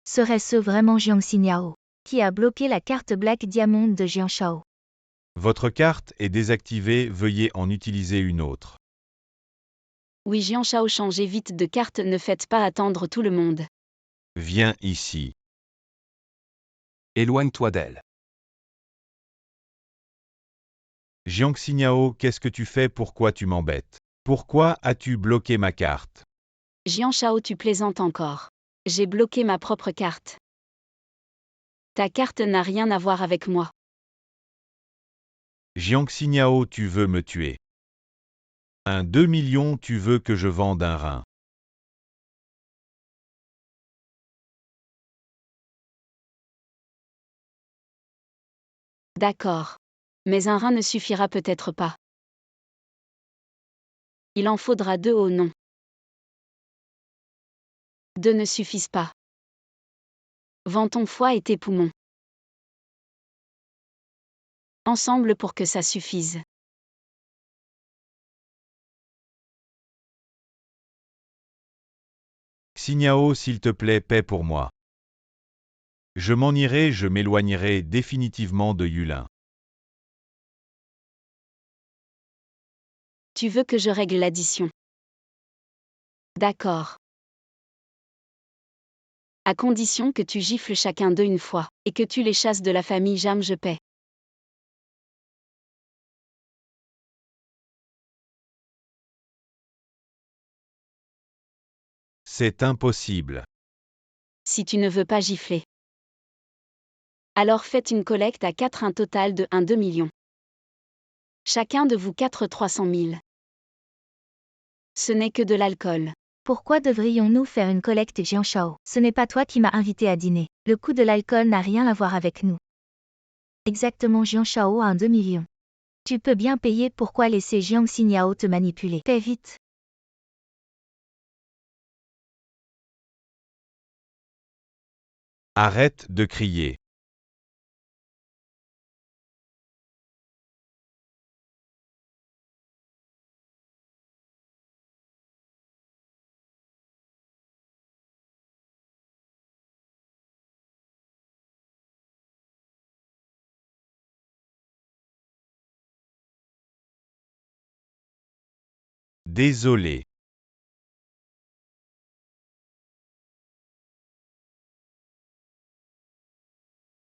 Serait-ce vraiment Jiang Xiniao qui a bloqué la carte Black Diamond de Jiang Shao? Votre carte est désactivée, veuillez en utiliser une autre. Oui, Jiang Shao, changez vite de carte, ne faites pas attendre tout le monde. Viens ici. Éloigne-toi d'elle. Jiang Xiniao, qu'est-ce que tu fais? Pourquoi tu m'embêtes? Pourquoi as-tu bloqué ma carte? Jiang Shao, tu plaisantes encore. J'ai bloqué ma propre carte. Ta carte n'a rien à voir avec moi. Jiang Xiniao, tu veux me tuer. 2 millions, tu veux que je vende un rein. D'accord. Mais un rein ne suffira peut-être pas. Il en faudra 2 ou non. 2 ne suffisent pas. Vends ton foie et tes poumons. Ensemble pour que ça suffise. Xiniao, s'il te plaît, paie pour moi. Je m'en irai, je m'éloignerai définitivement de Yulin. Tu veux que je règle l'addition? D'accord. À condition que tu gifles chacun d'eux une fois, et que tu les chasses de la famille Jam, je paie. C'est impossible. Si tu ne veux pas gifler. Alors faites une collecte à 4, un total de 1,2 million. Chacun de vous 4 300 000. Ce n'est que de l'alcool. Pourquoi devrions-nous faire une collecte, Jiang Shao? Ce n'est pas toi qui m'as invité à dîner. Le coût de l'alcool n'a rien à voir avec nous. Exactement, Jiang Shao a 1,2 million. Tu peux bien payer, pourquoi laisser Jiang Xiniao te manipuler? Paie vite. Arrête de crier. Désolé.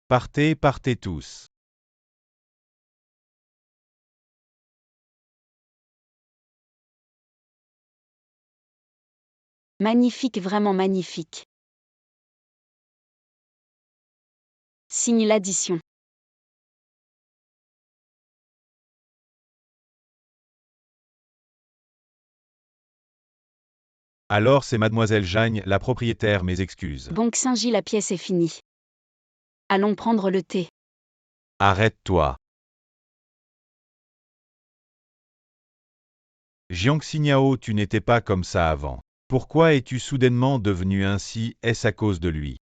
Partez, partez tous. Magnifique, vraiment magnifique. Signe l'addition. Alors c'est mademoiselle Jagne, la propriétaire, mes excuses. Bonk Saint-Gilles, la pièce est finie. Allons prendre le thé. Arrête-toi. Jiang Xiniao, tu n'étais pas comme ça avant. Pourquoi es-tu soudainement devenu ainsi? Est-ce à cause de lui?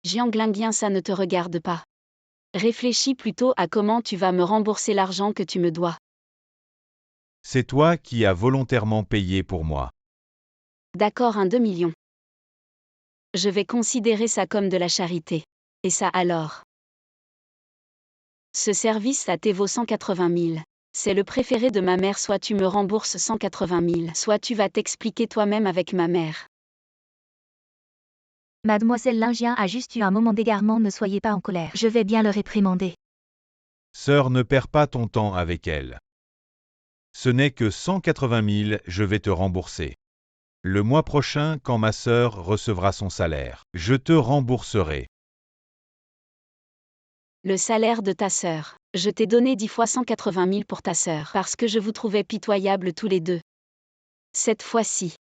Jiang Linguien, ça ne te regarde pas. Réfléchis plutôt à comment tu vas me rembourser l'argent que tu me dois. C'est toi qui as volontairement payé pour moi. D'accord, un 2 millions. Je vais considérer ça comme de la charité. Et ça alors? Ce service, ça t'évaut 180 000. C'est le préféré de ma mère, soit tu me rembourses 180 000, soit tu vas t'expliquer toi-même avec ma mère. Mademoiselle Linguien a juste eu un moment d'égarement, ne soyez pas en colère. Je vais bien le réprimander. Sœur, ne perds pas ton temps avec elle. Ce n'est que 180 000, je vais te rembourser. Le mois prochain, quand ma sœur recevra son salaire, je te rembourserai. Le salaire de ta sœur. Je t'ai donné 10 fois 180 000 pour ta sœur, parce que je vous trouvais pitoyables tous les deux. Cette fois-ci,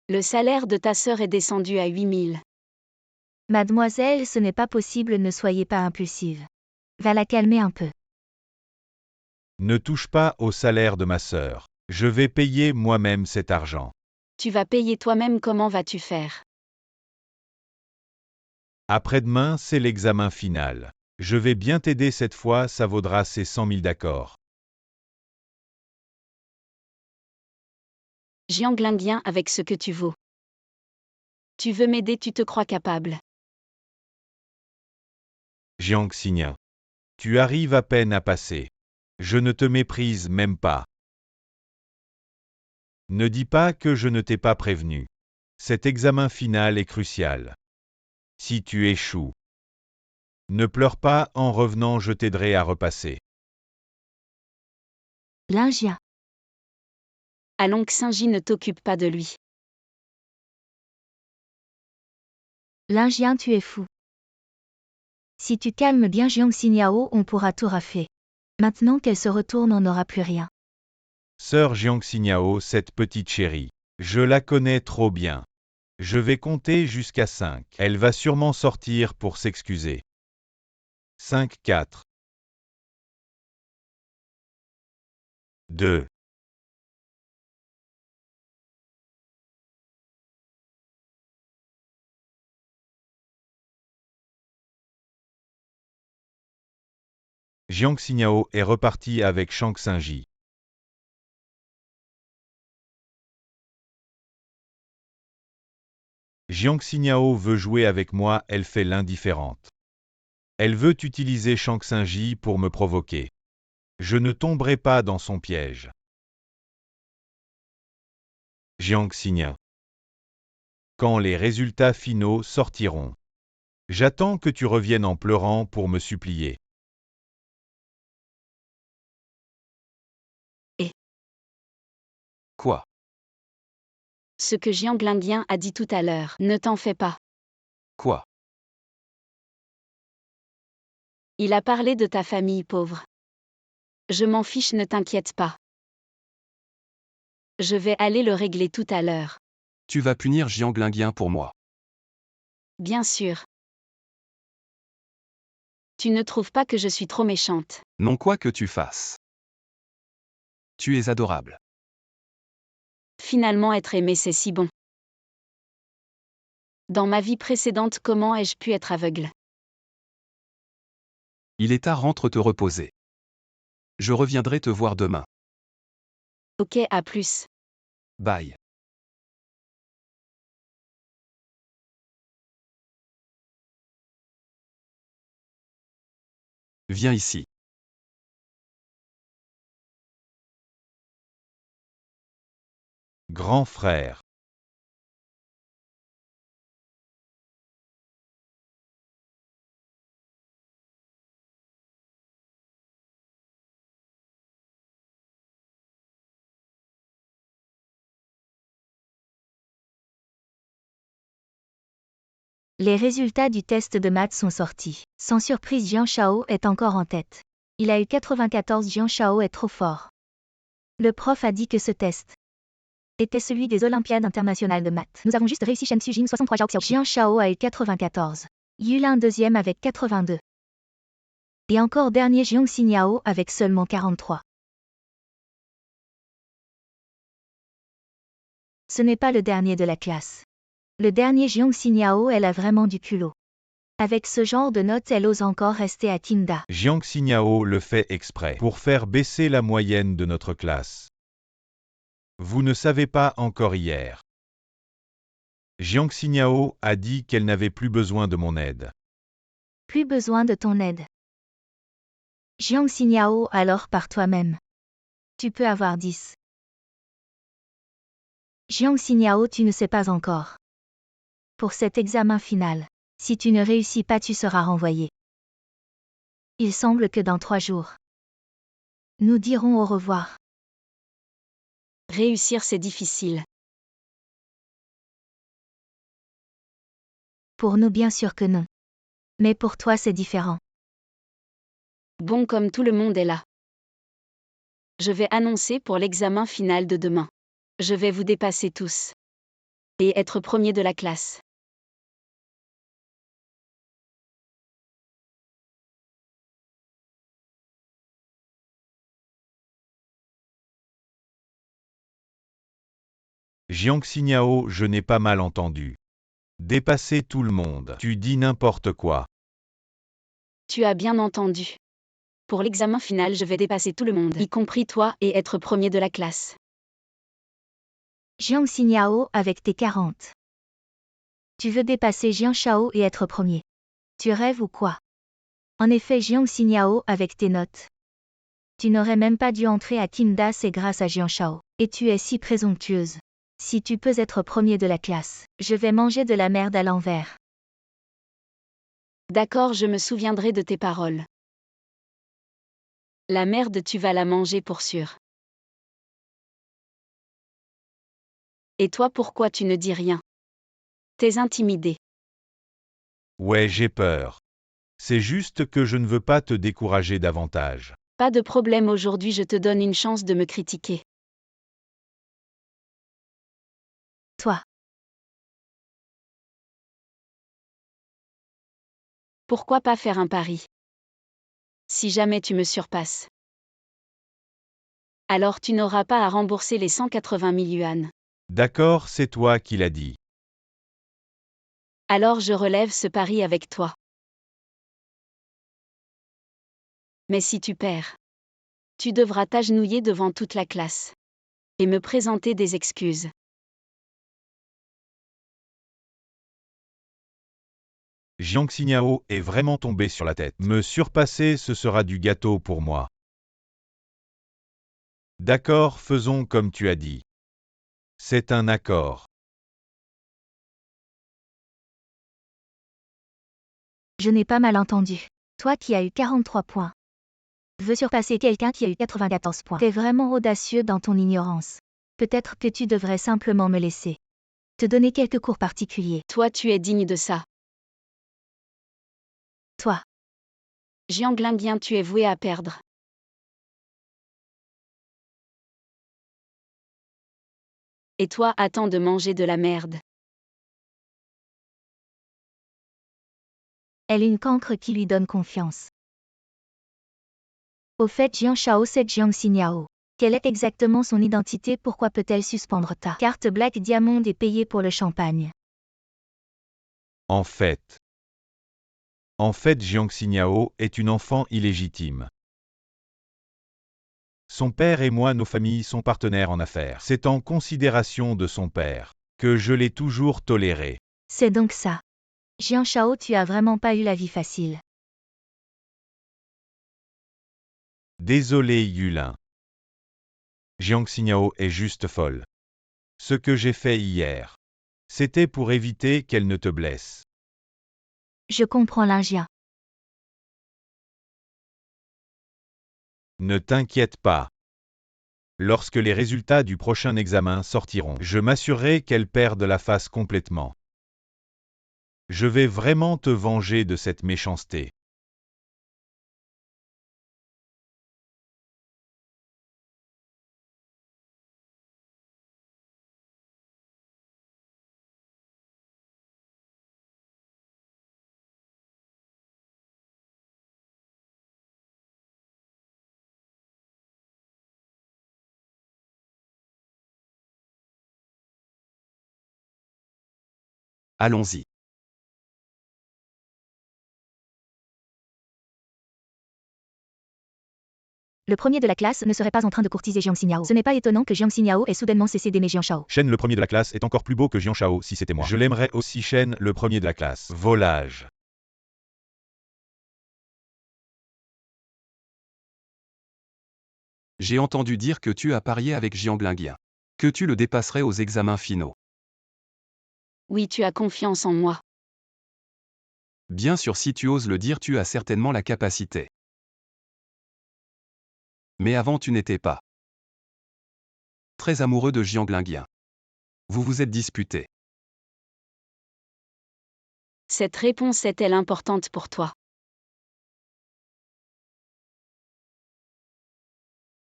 le salaire de ta sœur est descendu à 8 000. Mademoiselle, ce n'est pas possible, ne soyez pas impulsive. Va la calmer un peu. Ne touche pas au salaire de ma sœur. Je vais payer moi-même cet argent. Tu vas payer toi-même, comment vas-tu faire? Après-demain, c'est l'examen final. Je vais bien t'aider cette fois, ça vaudra ces 100 000 d'accord. Jiang Linguien, avec ce que tu vaux. Tu veux m'aider, tu te crois capable. Jiang Xiniao. Tu arrives à peine à passer. Je ne te méprise même pas. Ne dis pas que je ne t'ai pas prévenu. Cet examen final est crucial. Si tu échoues, ne pleure pas, en revenant je t'aiderai à repasser. Linguien. Allons que Saint-Gilles ne t'occupe pas de lui. Linguien, tu es fou. Si tu calmes bien Jiang Xiniao, on pourra tout rafler. Maintenant qu'elle se retourne, on n'aura plus rien. Sœur Jiang Xiniao, cette petite chérie. Je la connais trop bien. Je vais compter jusqu'à 5. Elle va sûrement sortir pour s'excuser. 5, 4. 2. Jiang Xiniao est reparti avec Shang Xingyi. Jiang Xiniao veut jouer avec moi, elle fait l'indifférente. Elle veut utiliser Shang Xingyi pour me provoquer. Je ne tomberai pas dans son piège. Jiang Xiniao. Quand les résultats finaux sortiront. J'attends que tu reviennes en pleurant pour me supplier. Quoi? Ce que Jiang Linguien a dit tout à l'heure, ne t'en fais pas. Quoi? Il a parlé de ta famille pauvre. Je m'en fiche, ne t'inquiète pas. Je vais aller le régler tout à l'heure. Tu vas punir Jiang Linguien pour moi. Bien sûr. Tu ne trouves pas que je suis trop méchante? Non, quoi que tu fasses. Tu es adorable. Finalement, être aimé, c'est si bon. Dans ma vie précédente, comment ai-je pu être aveugle? Il est tard, rentre te reposer. Je reviendrai te voir demain. Ok, à plus. Bye. Viens ici. Grand frère. Les résultats du test de maths sont sortis. Sans surprise, Jian Shao est encore en tête. Il a eu 94. Jian Shao est trop fort. Le prof a dit que ce test était celui des Olympiades internationales de maths. Nous avons juste réussi. Shen Xujing 63. Jian Shao a eu 94. Yulin deuxième avec 82. Et encore dernier Jiang Xiniao avec seulement 43. Ce n'est pas le dernier de la classe. Le dernier Jiang Xiniao, elle a vraiment du culot. Avec ce genre de notes, elle ose encore rester à Tinda. Jiang Xiniao le fait exprès pour faire baisser la moyenne de notre classe. Vous ne savez pas encore hier. Jiang Xiniao a dit qu'elle n'avait plus besoin de mon aide. Plus besoin de ton aide. Jiang Xiniao, alors par toi-même. Tu peux avoir 10. Jiang Xiniao, tu ne sais pas encore. Pour cet examen final, si tu ne réussis pas, tu seras renvoyé. Il semble que dans 3 jours, nous dirons au revoir. Réussir, c'est difficile. Pour nous, bien sûr que non. Mais pour toi, c'est différent. Bon, comme tout le monde est là. Je vais annoncer pour l'examen final de demain. Je vais vous dépasser tous. Et être premier de la classe. Jiang Xiniao, je n'ai pas mal entendu. Dépasser tout le monde. Tu dis n'importe quoi. Tu as bien entendu. Pour l'examen final, je vais dépasser tout le monde, y compris toi, et être premier de la classe. Jiang Xiniao avec tes 40. Tu veux dépasser Jian Shao et être premier. Tu rêves ou quoi? En effet, Jiang Xiniao avec tes notes. Tu n'aurais même pas dû entrer à Tinda, c'est grâce à Jian Shao. Et tu es si présomptueuse. Si tu peux être premier de la classe, je vais manger de la merde à l'envers. D'accord, je me souviendrai de tes paroles. La merde, tu vas la manger pour sûr. Et toi, pourquoi tu ne dis rien? T'es intimidé. Ouais, j'ai peur. C'est juste que je ne veux pas te décourager davantage. Pas de problème, aujourd'hui je te donne une chance de me critiquer. Toi. Pourquoi pas faire un pari? Si jamais tu me surpasses, alors tu n'auras pas à rembourser les 180 000 yuan. D'accord, c'est toi qui l'as dit. Alors je relève ce pari avec toi. Mais si tu perds, tu devras t'agenouiller devant toute la classe. Et me présenter des excuses. Jiang Xiniao est vraiment tombé sur la tête. Me surpasser, ce sera du gâteau pour moi. D'accord, faisons comme tu as dit. C'est un accord. Je n'ai pas mal entendu. Toi qui as eu 43 points. Veux surpasser quelqu'un qui a eu 94 points. T'es vraiment audacieux dans ton ignorance. Peut-être que tu devrais simplement me laisser te donner quelques cours particuliers. Toi, tu es digne de ça. Toi. Jiang Linguien, tu es voué à perdre. Et toi, attends de manger de la merde. Elle est une cancre qui lui donne confiance. Au fait, Jiang Shao, c'est Jiang Xiniao. Quelle est exactement son identité? Pourquoi peut-elle suspendre ta carte Black Diamond et payer pour le champagne? En fait, Jiang Xiniao est une enfant illégitime. Son père et moi, nos familles sont partenaires en affaires. C'est en considération de son père que je l'ai toujours toléré. C'est donc ça. Jiang Shao, tu as vraiment pas eu la vie facile. Désolé Yulin. Jiang Xiniao est juste folle. Ce que j'ai fait hier, c'était pour éviter qu'elle ne te blesse. Je comprends Lingia. Ne t'inquiète pas. Lorsque les résultats du prochain examen sortiront, je m'assurerai qu'elle perde la face complètement. Je vais vraiment te venger de cette méchanceté. Allons-y. Le premier de la classe ne serait pas en train de courtiser Jiang Xiniao. Ce n'est pas étonnant que Jiang Xiniao ait soudainement cessé d'aimer Jiang Shao. Shen le premier de la classe est encore plus beau que Jiang Shao si c'était moi. Je l'aimerais aussi Shen le premier de la classe. Volage. J'ai entendu dire que tu as parié avec Jiang Linguien. Que tu le dépasserais aux examens finaux. Oui, tu as confiance en moi. Bien sûr, si tu oses le dire, tu as certainement la capacité. Mais avant, tu n'étais pas très amoureux de Jiang Linguien. Vous vous êtes disputé. Cette réponse est-elle importante pour toi?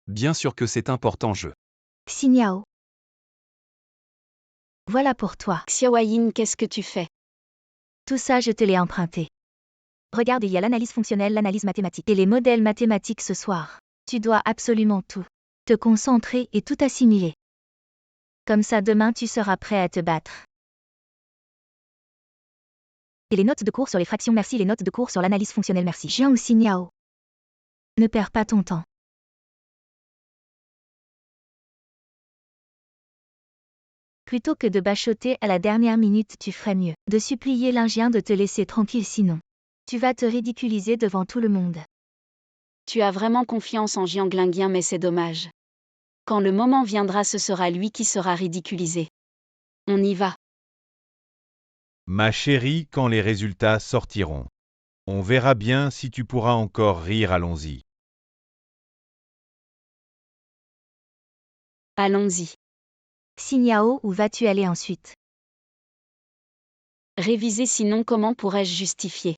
Bien sûr que c'est important, Xiniao. Voilà pour toi. Xiaoyin, qu'est-ce que tu fais? Tout ça, je te l'ai emprunté. Regarde, il y a l'analyse fonctionnelle, l'analyse mathématique et les modèles mathématiques ce soir. Tu dois absolument tout te concentrer et tout assimiler. Comme ça, demain, tu seras prêt à te battre. Et les notes de cours sur les fractions, merci. Les notes de cours sur l'analyse fonctionnelle, merci. Jiang Xiniao. Ne perds pas ton temps. Plutôt que de bachoter à la dernière minute, tu ferais mieux de supplier l'Indien de te laisser tranquille, sinon tu vas te ridiculiser devant tout le monde. Tu as vraiment confiance en Jiang Linguien, mais c'est dommage. Quand le moment viendra, ce sera lui qui sera ridiculisé. On y va. Ma chérie, quand les résultats sortiront, on verra bien si tu pourras encore rire, allons-y. Allons-y. Xiniao, où vas-tu aller ensuite? Réviser, sinon comment pourrais-je justifier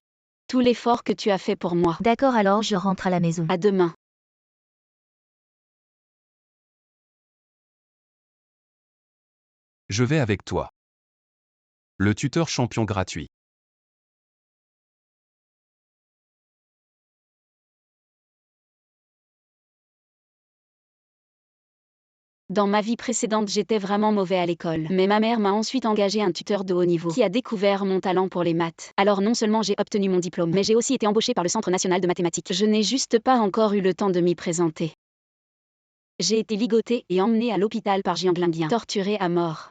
tout l'effort que tu as fait pour moi? D'accord, alors je rentre à la maison. À demain. Je vais avec toi. Le tuteur champion gratuit. Dans ma vie précédente, j'étais vraiment mauvais à l'école. Mais ma mère m'a ensuite engagé un tuteur de haut niveau qui a découvert mon talent pour les maths. Alors non seulement j'ai obtenu mon diplôme, mais j'ai aussi été embauché par le Centre national de mathématiques. Je n'ai juste pas encore eu le temps de m'y présenter. J'ai été ligotée et emmenée à l'hôpital par Jiang Linguien, torturée à mort.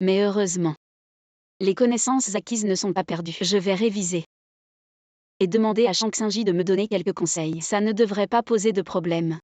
Mais heureusement, les connaissances acquises ne sont pas perdues. Je vais réviser et demander à Shang Xingji de me donner quelques conseils. Ça ne devrait pas poser de problème.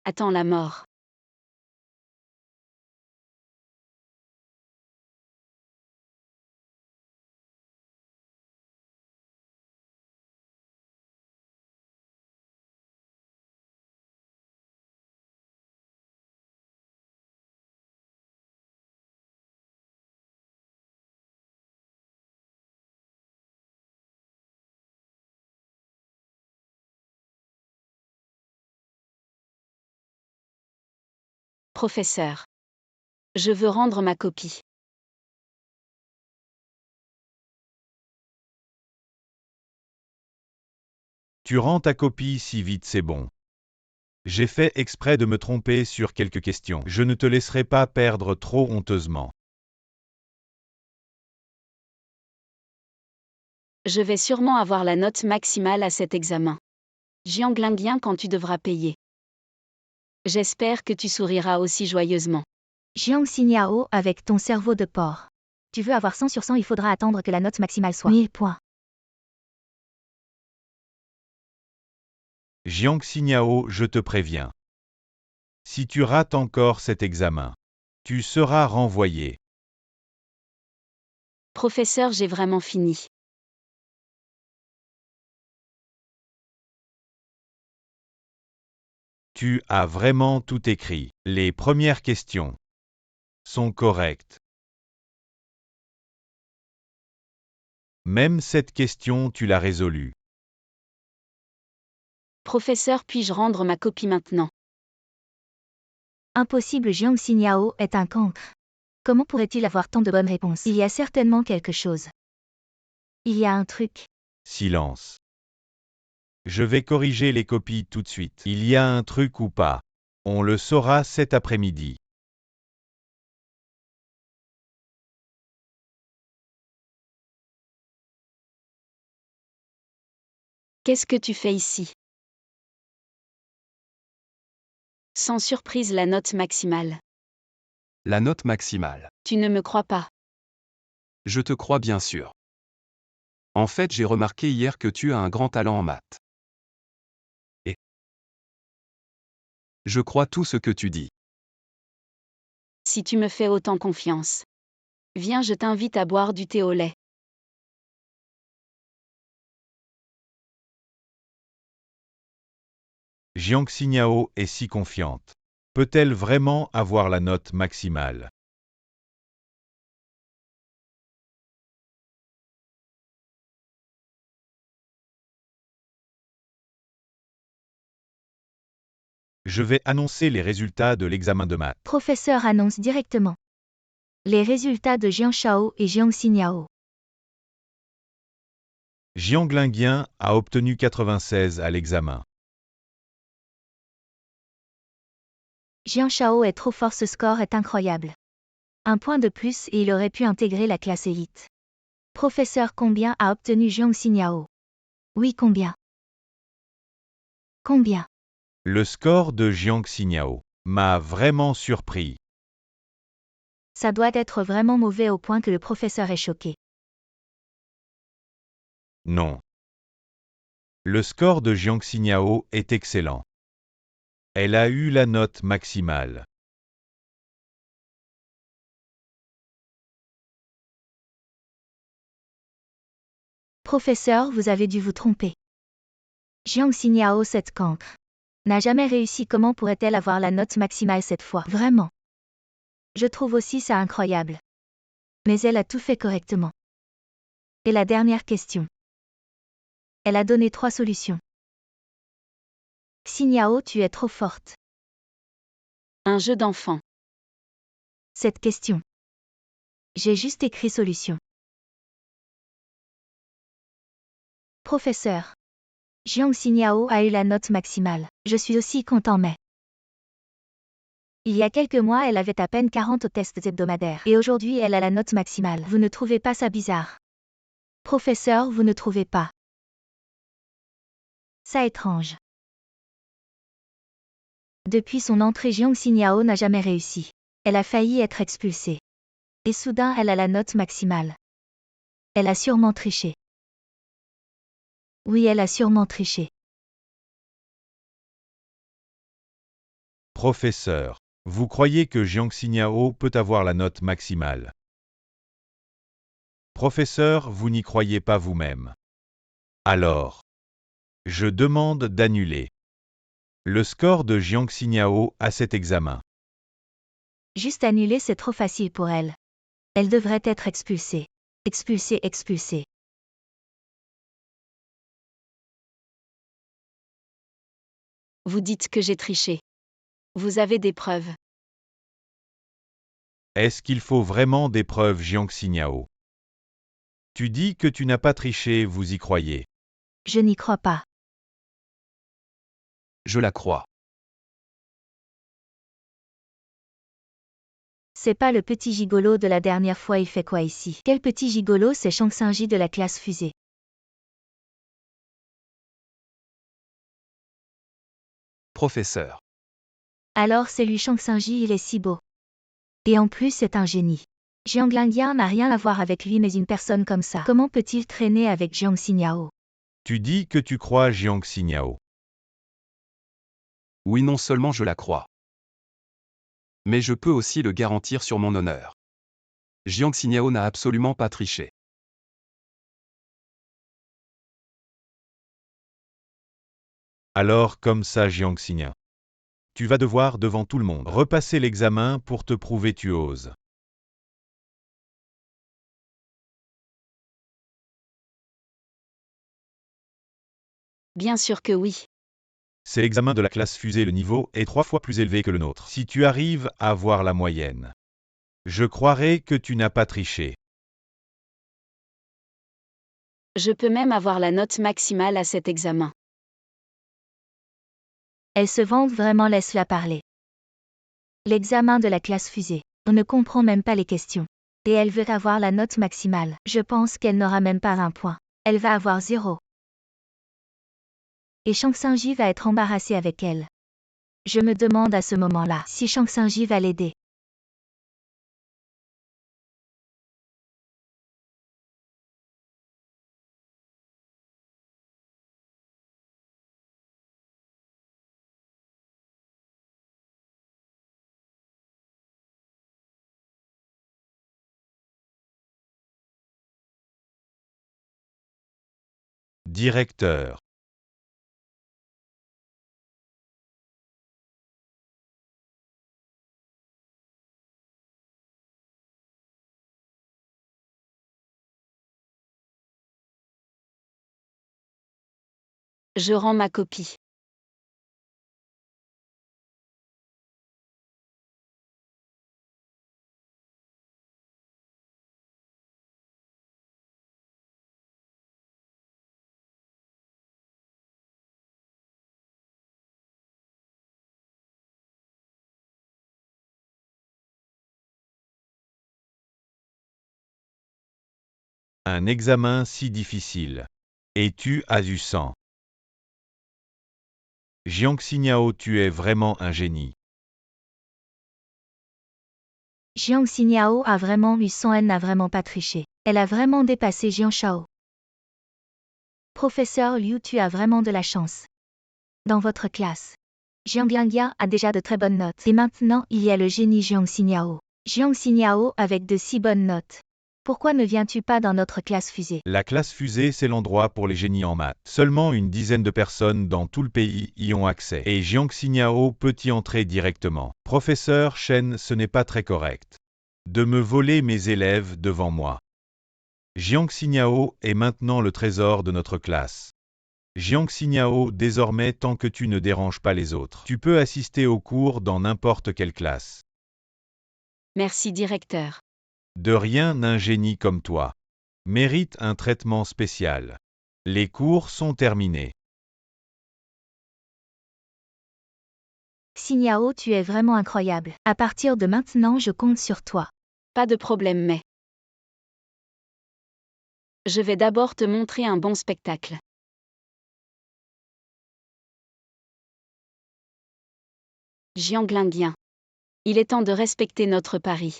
attend la mort. Professeur. Je veux rendre ma copie. Tu rends ta copie si vite c'est bon. J'ai fait exprès de me tromper sur quelques questions. Je ne te laisserai pas perdre trop honteusement. Je vais sûrement avoir la note maximale à cet examen. Jiang Linguien quand tu devras payer. J'espère que tu souriras aussi joyeusement. Jiang Xiniao avec ton cerveau de porc. Tu veux avoir 100 sur 100, il faudra attendre que la note maximale soit 1000 points. Jiang Xiniao, je te préviens. Si tu rates encore cet examen, tu seras renvoyé. Professeur, j'ai vraiment fini. Tu as vraiment tout écrit. Les premières questions sont correctes. Même cette question, tu l'as résolue. Professeur, puis-je rendre ma copie maintenant? Impossible, Jiang Xiniao est un cancre. Comment pourrait-il avoir tant de bonnes réponses? Il y a certainement quelque chose. Il y a un truc. Silence. Je vais corriger les copies tout de suite. Il y a un truc ou pas? On le saura cet après-midi. Qu'est-ce que tu fais ici? Sans surprise, la note maximale. La note maximale. Tu ne me crois pas. Je te crois bien sûr. En fait, j'ai remarqué hier que tu as un grand talent en maths. Et je crois tout ce que tu dis. Si tu me fais autant confiance. Viens, je t'invite à boire du thé au lait. Jiang Xiniao est si confiante. Peut-elle vraiment avoir la note maximale? Je vais annoncer les résultats de l'examen de maths. Professeur annonce directement les résultats de Jiang Shao et Jiang Xiniao. Jiang Linguien a obtenu 96 à l'examen. Jiang Shao est trop fort, ce score est incroyable. Un point de plus et il aurait pu intégrer la classe élite. Professeur, combien a obtenu Jiang Xiniao? Oui, combien? Combien? Le score de Jiang Xiniao m'a vraiment surpris. Ça doit être vraiment mauvais au point que le professeur est choqué. Non. Le score de Jiang Xiniao est excellent. Elle a eu la note maximale. Professeur, vous avez dû vous tromper. Jiang Xiniao, cette cancre, n'a jamais réussi. Comment pourrait-elle avoir la note maximale cette fois? Vraiment. Je trouve aussi ça incroyable. Mais elle a tout fait correctement. Et la dernière question. Elle a donné 3 solutions. Xiniao, tu es trop forte. Un jeu d'enfant. Cette question. J'ai juste écrit solution. Professeur. Jiang Xiniao a eu la note maximale. Je suis aussi content, mais il y a quelques mois, elle avait à peine 40 aux tests hebdomadaires. Et aujourd'hui, elle a la note maximale. Vous ne trouvez pas ça bizarre? Professeur, vous ne trouvez pas ça étrange? Depuis son entrée, Jiang Xiniao n'a jamais réussi. Elle a failli être expulsée. Et soudain, elle a la note maximale. Elle a sûrement triché. Oui, elle a sûrement triché. Professeur, vous croyez que Jiang Xiniao peut avoir la note maximale? Professeur, vous n'y croyez pas vous-même. Alors, je demande d'annuler le score de Jiang Xiniao à cet examen. Juste annuler, c'est trop facile pour elle. Elle devrait être expulsée. Expulsée, expulsée. Vous dites que j'ai triché. Vous avez des preuves. Est-ce qu'il faut vraiment des preuves, Jiang Xiniao? Tu dis que tu n'as pas triché, vous y croyez? Je n'y crois pas. Je la crois. C'est pas le petit gigolo de la dernière fois, il fait quoi ici? Quel petit gigolo? C'est Shang Xingji de la classe fusée. Professeur. Alors c'est lui, Shang Xingji, il est si beau. Et en plus c'est un génie. Jiang Lingyang n'a rien à voir avec lui, mais une personne comme ça, comment peut-il traîner avec Jiang Xiniao? Tu dis que tu crois Jiang Xiniao. Oui, non seulement je la crois. Mais je peux aussi le garantir sur mon honneur. Jiang Xiniao n'a absolument pas triché. Alors comme ça, Jiang Xiniao. Tu vas devoir devant tout le monde repasser l'examen pour te prouver tu oses. Bien sûr que oui. C'est l'examen de la classe fusée, le niveau est 3 fois plus élevé que le nôtre. Si tu arrives à avoir la moyenne, je croirai que tu n'as pas triché. Je peux même avoir la note maximale à cet examen. Elle se vante vraiment, laisse-la parler. L'examen de la classe fusée. On ne comprend même pas les questions. Et elle veut avoir la note maximale. Je pense qu'elle n'aura même pas 20 points. Elle va avoir 0. Et Shang Xingji va être embarrassé avec elle. Je me demande à ce moment-là si Shang Xingji va l'aider. Directeur. Je rends ma copie. Un examen si difficile. Et tu as eu 100. Jiang Xiniao, tu es vraiment un génie. Jiang Xiniao a vraiment eu 100, elle n'a vraiment pas triché. Elle a vraiment dépassé Jiang Shao. Professeur Liu, tu as vraiment de la chance. Dans votre classe, Jiang Lingyang a déjà de très bonnes notes. Et maintenant, il y a le génie Jiang Xiniao. Jiang Xiniao avec de si bonnes notes. Pourquoi ne viens-tu pas dans notre classe fusée? La classe fusée, c'est l'endroit pour les génies en maths. Seulement une dizaine de personnes dans tout le pays y ont accès. Et Jiang Xiniao peut y entrer directement. Professeur Shen, ce n'est pas très correct de me voler mes élèves devant moi. Jiang Xiniao est maintenant le trésor de notre classe. Jiang Xiniao, désormais, tant que tu ne déranges pas les autres, tu peux assister aux cours dans n'importe quelle classe. Merci, directeur. De rien, un génie comme toi mérite un traitement spécial. Les cours sont terminés. Xiniao, tu es vraiment incroyable. À partir de maintenant, je compte sur toi. Pas de problème, mais je vais d'abord te montrer un bon spectacle. Jiang Lingyang. Il est temps de respecter notre pari.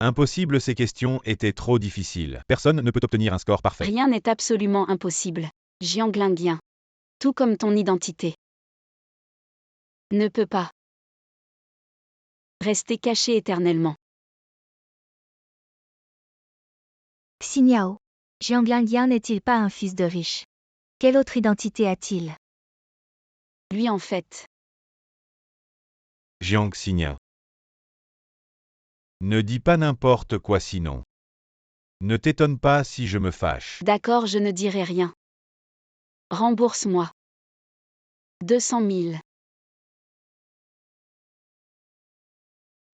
Impossible, ces questions étaient trop difficiles. Personne ne peut obtenir un score parfait. Rien n'est absolument impossible. Jiang Lingyang. Tout comme ton identité. Ne peut pas. Rester caché éternellement. Xinyao. Jiang Lingyang n'est-il pas un fils de riche? Quelle autre identité a-t-il? Lui en fait. Jiang Xingya. Ne dis pas n'importe quoi sinon. Ne t'étonne pas si je me fâche. D'accord, je ne dirai rien. Rembourse-moi. 200 000.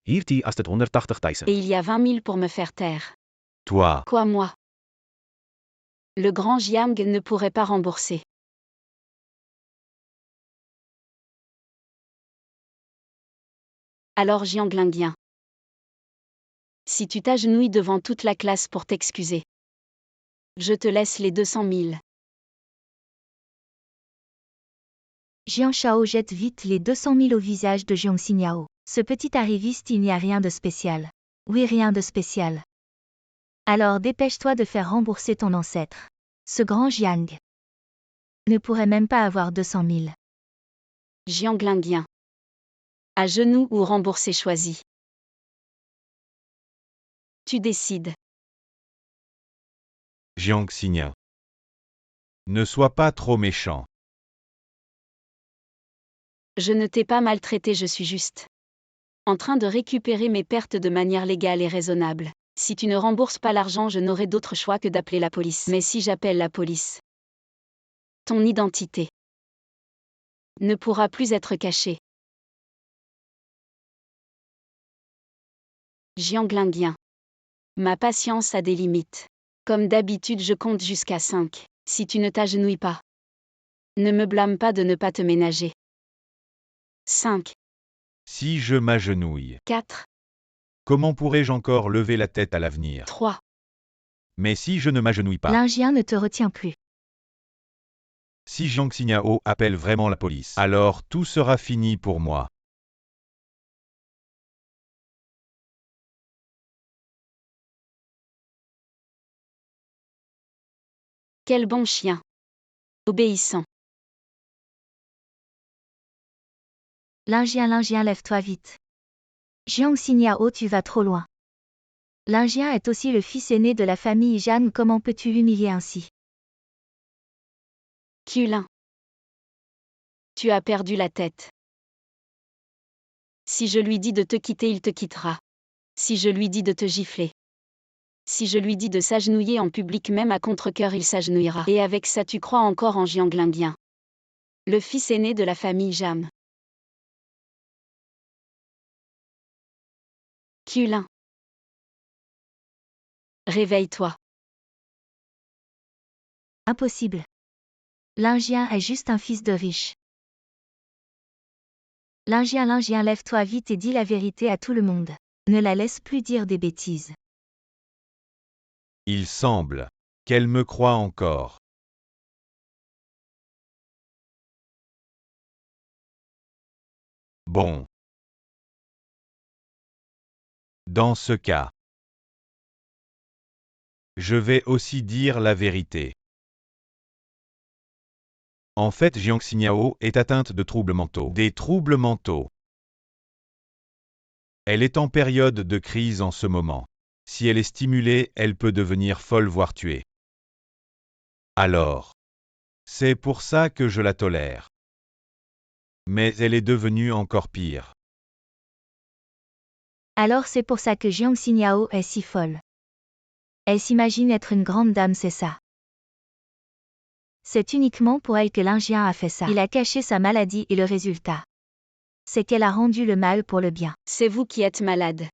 Hier die als het 180 Thaisen. Et il y a 20 000 pour me faire taire. Toi, Quoi moi? Le grand Jiang ne pourrait pas rembourser. Alors Jiang Lingyang. Si tu t'agenouilles devant toute la classe pour t'excuser. Je te laisse les 200 000. Jiang Shao jette vite les 200 000 au visage de Jiang Xinyao. Ce petit arriviste, il n'y a rien de spécial. Oui, rien de spécial. Alors dépêche-toi de faire rembourser ton ancêtre. Ce grand Jiang ne pourrait même pas avoir 200 000. Jiang Lingyang. À genoux ou rembourser choisi. Tu décides. Jiang Xingya. Ne sois pas trop méchant. Je ne t'ai pas maltraité, je suis juste en train de récupérer mes pertes de manière légale et raisonnable. Si tu ne rembourses pas l'argent, je n'aurai d'autre choix que d'appeler la police. Mais si j'appelle la police, ton identité ne pourra plus être cachée. Jiang Lingyang. Ma patience a des limites. Comme d'habitude, je compte jusqu'à 5. Si tu ne t'agenouilles pas, ne me blâme pas de ne pas te ménager. 5, Si je m'agenouille, 4, comment pourrais-je encore lever la tête à l'avenir? 3. Mais si je ne m'agenouille pas, Lingyang ne te retient plus. si Jiang Xinyao appelle vraiment la police, alors tout sera fini pour moi. Quel bon chien. Obéissant. Lingyang, lève-toi vite. Jiang Xinyao, tu vas trop loin. Lingyang est aussi le fils aîné de la famille Jiang, comment peux-tu l'humilier ainsi? Culin. Tu as perdu la tête. Si je lui dis de te quitter, il te quittera. Si je lui dis de te gifler. Si je lui dis de s'agenouiller en public, même à contre-cœur, il s'agenouillera. Et avec ça, tu crois encore en Jiang Lingyang, le fils aîné de la famille Jam. Culin. Réveille-toi. Impossible. Lingyang est juste un fils de riche. Lingyang, lève-toi vite et dis la vérité à tout le monde. Ne la laisse plus dire des bêtises. Il semble qu'elle me croit encore. Bon. Dans ce cas, je vais aussi dire la vérité. En fait, Jiang Xinyao est atteinte de troubles mentaux. Des troubles mentaux. Elle est en période de crise en ce moment. Si elle est stimulée, elle peut devenir folle voire tuer. Alors, c'est pour ça que je la tolère. Mais elle est devenue encore pire. Alors c'est pour ça que Jiang Xinyao est si folle. Elle s'imagine être une grande dame, c'est ça. C'est uniquement pour elle que Lingyang a fait ça. Il a caché sa maladie et le résultat, c'est qu'elle a rendu le mal pour le bien. C'est vous qui êtes malade.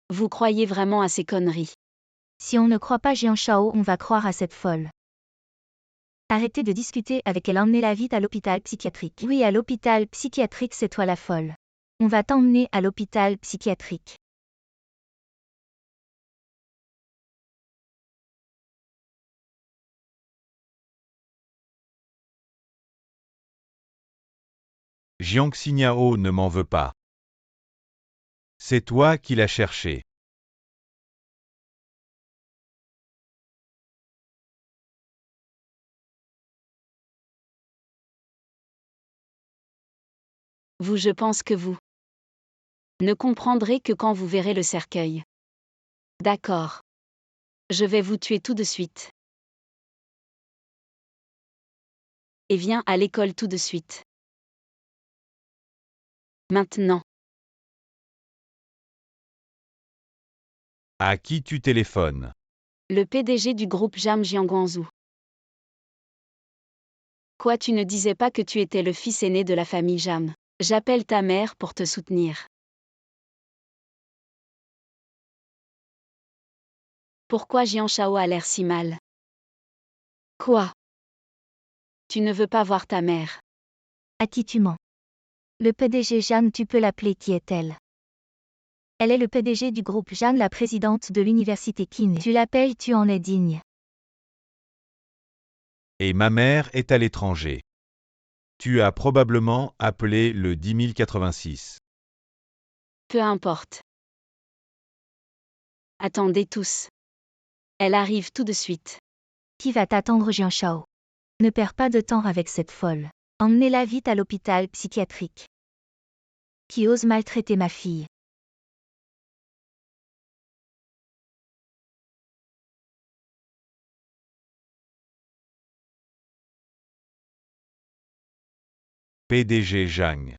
Vous croyez vraiment à ces conneries? Si on ne croit pas Jiang Shao, on va croire à cette folle. Arrêtez de discuter avec elle, emmenez-la vite à l'hôpital psychiatrique. Oui, à l'hôpital psychiatrique, c'est toi la folle. On va t'emmener à l'hôpital psychiatrique. Jiang Xinyao ne m'en veut pas. C'est toi qui l'as cherché. Vous, je pense que vous ne comprendrez que quand vous verrez le cercueil. D'accord. Je vais vous tuer tout de suite. Et viens à l'école tout de suite. Maintenant. À qui tu téléphones? Le PDG du groupe Jam Jiangguangzhou. Quoi, tu ne disais pas que tu étais le fils aîné de la famille Jam? J'appelle ta mère pour te soutenir. Pourquoi Jian Shao a l'air si mal? Quoi? Tu ne veux pas voir ta mère? À qui tu mens? Le PDG Jeanne, tu peux l'appeler, qui est-elle? Elle est le PDG du groupe Jeanne, la présidente de l'université Qin. Tu l'appelles, tu en es digne. Et ma mère est à l'étranger. Tu as probablement appelé le 10086. Peu importe. Attendez tous. Elle arrive tout de suite. Qui va t'attendre, Jian Shao? Ne perds pas de temps avec cette folle. Emmenez-la vite à l'hôpital psychiatrique. Qui ose maltraiter ma fille? PDG Zhang.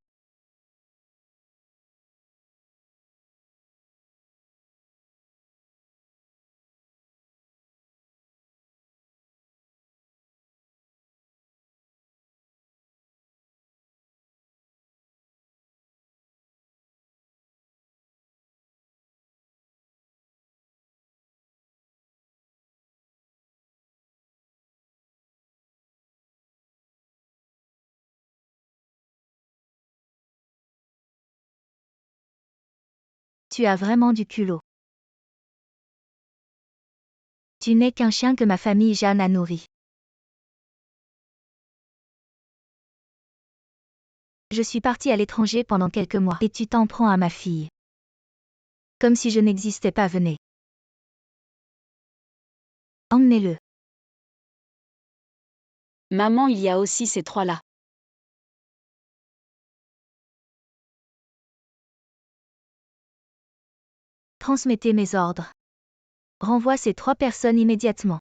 Tu as vraiment du culot. Tu n'es qu'un chien que ma famille Jeanne a nourri. Je suis partie à l'étranger pendant quelques mois et tu t'en prends à ma fille. Comme si je n'existais pas, venez. Emmenez-le. Maman, il y a aussi ces trois-là. Transmettez mes ordres. Renvoie ces 3 personnes immédiatement.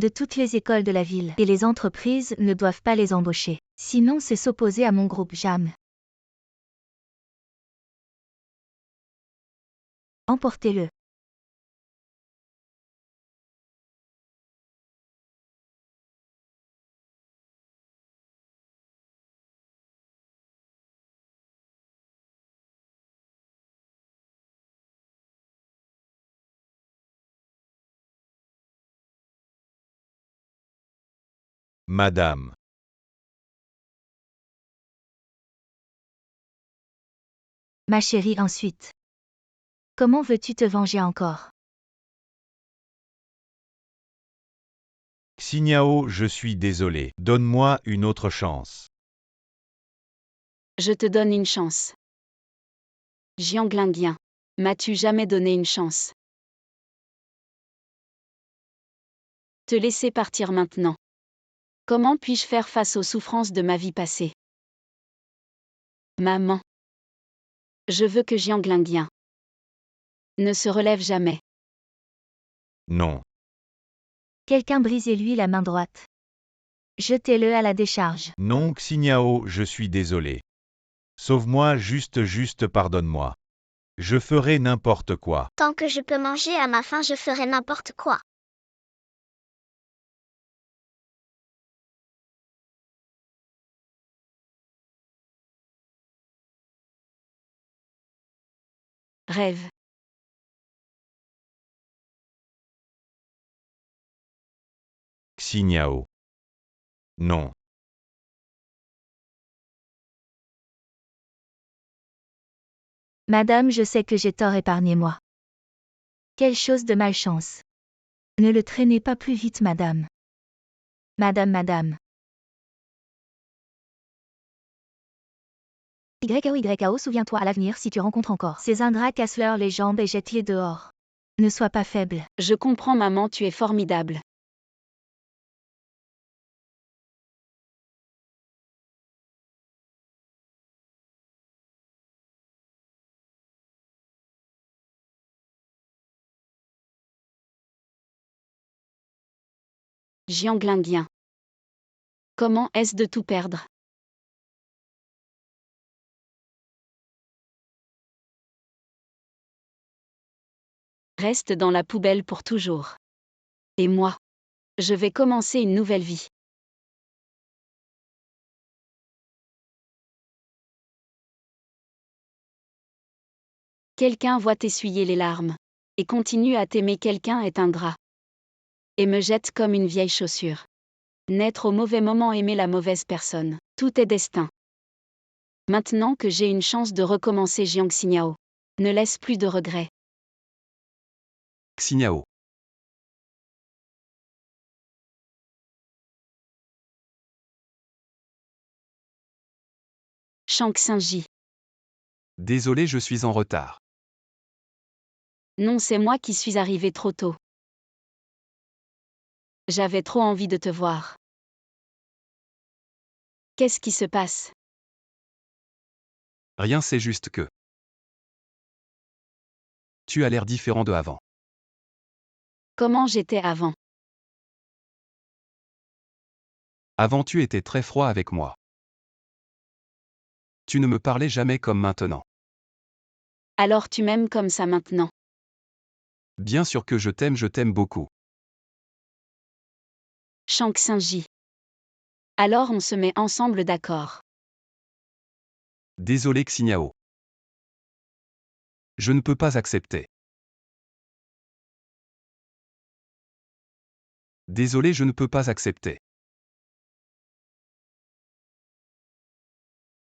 De toutes les écoles de la ville, et les entreprises ne doivent pas les embaucher. Sinon, c'est s'opposer à mon groupe Jam. Emportez-le. Madame. Ma chérie, ensuite. Comment veux-tu te venger encore? Xinyao, je suis désolé. Donne-moi une autre chance. Je te donne une chance. Jian Glinguien. M'as-tu jamais donné une chance? Te laisser partir maintenant. Comment puis-je faire face aux souffrances de ma vie passée? Maman. Je veux que Jian Glinguien ne se relève jamais. Non. Quelqu'un brisez-lui la main droite. Jetez-le à la décharge. Non, Xinyao, je suis désolé. Sauve-moi, juste pardonne-moi. Je ferai n'importe quoi. Tant que je peux manger à ma faim, je ferai n'importe quoi. Rêve. Xinyao. Non. Madame, je sais que j'ai tort, épargnez-moi. Quelle chose de malchance. Ne le traînez pas plus vite, madame. Madame. YAO, souviens-toi à l'avenir si tu rencontres encore ces ingrats, casse-leur les jambes et jette-les dehors. Ne sois pas faible. Je comprends, maman, tu es formidable. Jiang Linguien. Comment est-ce de tout perdre? Reste dans la poubelle pour toujours. Et moi? Je vais commencer une nouvelle vie. Quelqu'un voit t'essuyer les larmes. Et continue à t'aimer. Quelqu'un est ingrat. Et me jette comme une vieille chaussure. Naître au mauvais moment, aimer la mauvaise personne. Tout est destin. Maintenant que j'ai une chance de recommencer, Jiang Xinyao. Ne laisse plus de regrets. Xinyao. Shang Xinji. Désolé, je suis en retard. Non, c'est moi qui suis arrivé trop tôt. J'avais trop envie de te voir. Qu'est-ce qui se passe? Rien, c'est juste que. Tu as l'air différent de avant. Comment j'étais avant? Avant, tu étais très froid avec moi. Tu ne me parlais jamais comme maintenant. Alors tu m'aimes comme ça maintenant? Bien sûr que je t'aime beaucoup. Shang Xinji. Alors on se met ensemble, d'accord. Désolé Xinyao. Je ne peux pas accepter. Désolé, je ne peux pas accepter.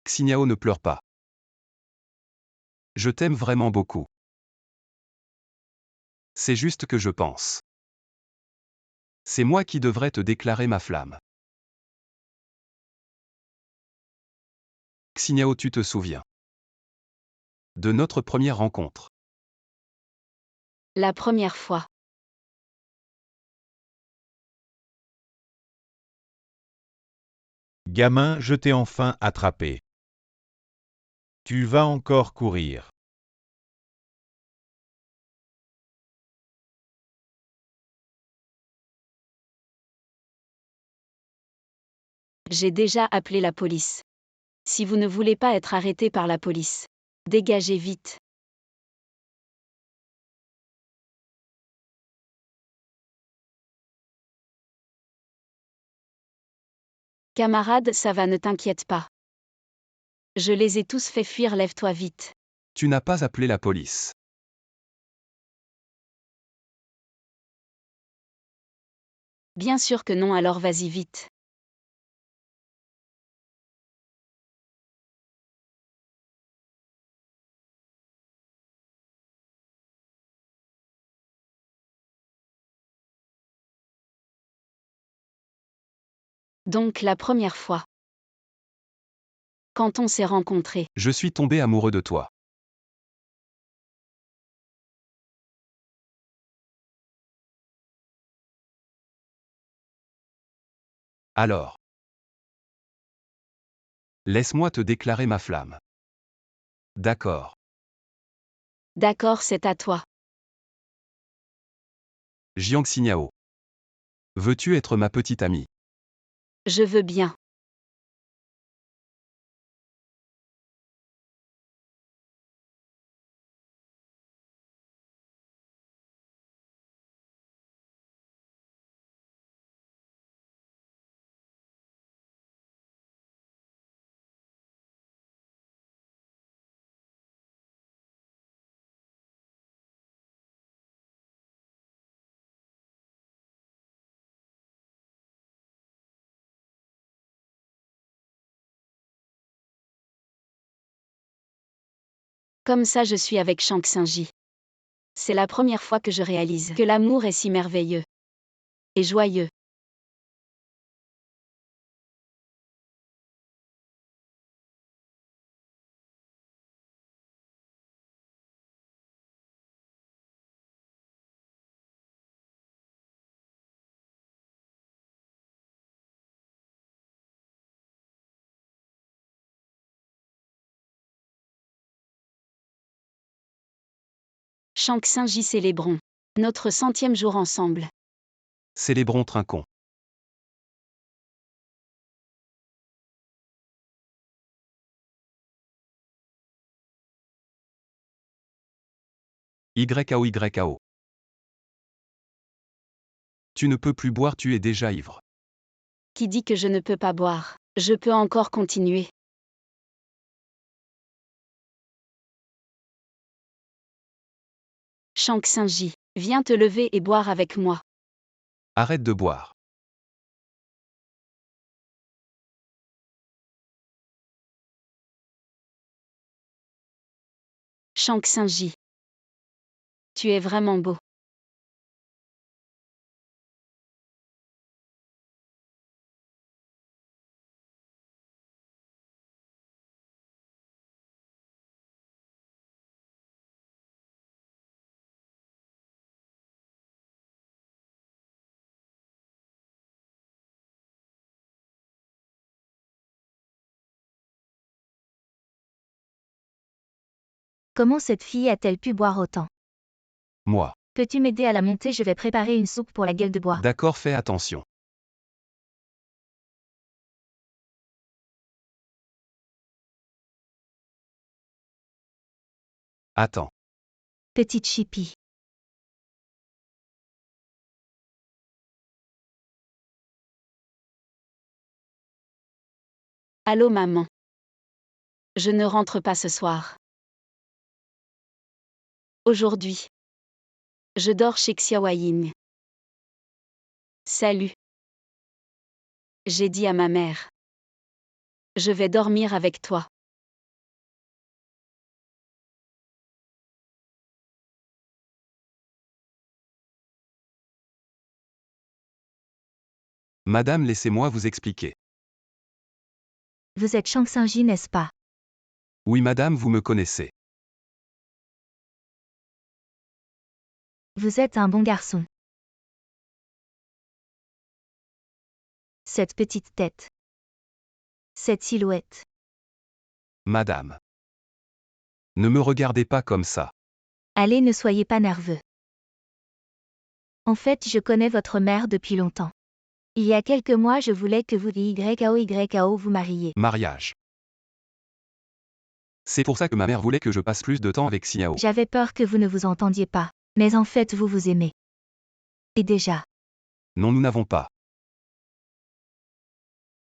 Xinyao, ne pleure pas. Je t'aime vraiment beaucoup. C'est juste que je pense. C'est moi qui devrais te déclarer ma flamme. Xinyao, tu te souviens de notre première rencontre? La première fois. Gamin, je t'ai enfin attrapé. Tu vas encore courir. J'ai déjà appelé la police. Si vous ne voulez pas être arrêté par la police, dégagez vite. Camarade, ça va, ne t'inquiète pas. Je les ai tous fait fuir, lève-toi vite. Tu n'as pas appelé la police. Bien sûr que non, alors vas-y vite. Donc la première fois. Quand on s'est rencontrés. Je suis tombé amoureux de toi. Alors. Laisse-moi te déclarer ma flamme. D'accord. D'accord, c'est à toi. Jiang Xinyao. Veux-tu être ma petite amie? Je veux bien. Comme ça je suis avec Shang Xinji. C'est la première fois que je réalise que l'amour est si merveilleux. Et joyeux. Shang Xinji, célébrons notre 100e jour ensemble. Célébrons Trinquons. YAO. Tu ne peux plus boire, tu es déjà ivre. Qui dit que je ne peux pas boire? Je peux encore continuer. Shank Sinji, viens te lever et boire avec moi. Arrête de boire. Shank Sinji. Tu es vraiment beau. Comment cette fille a-t-elle pu boire autant? Moi. Peux-tu m'aider à la monter? Je vais préparer une soupe pour la gueule de bois. D'accord, fais attention. Attends. Petite chipie. Allô maman. Je ne rentre pas ce soir. Aujourd'hui. Je dors chez Xiaoying. Salut. J'ai dit à ma mère. Je vais dormir avec toi. Madame, laissez-moi vous expliquer. Vous êtes Shank Sinji, n'est-ce pas? Oui madame, vous me connaissez. Vous êtes un bon garçon. Cette petite tête. Cette silhouette. Madame. Ne me regardez pas comme ça. Allez, ne soyez pas nerveux. En fait, je connais votre mère depuis longtemps. Il y a quelques mois, je voulais que vous YAO vous mariiez. Mariage. C'est pour ça que ma mère voulait que je passe plus de temps avec Xiao. J'avais peur que vous ne vous entendiez pas. Mais en fait, vous vous aimez. Et déjà. Non, nous n'avons pas.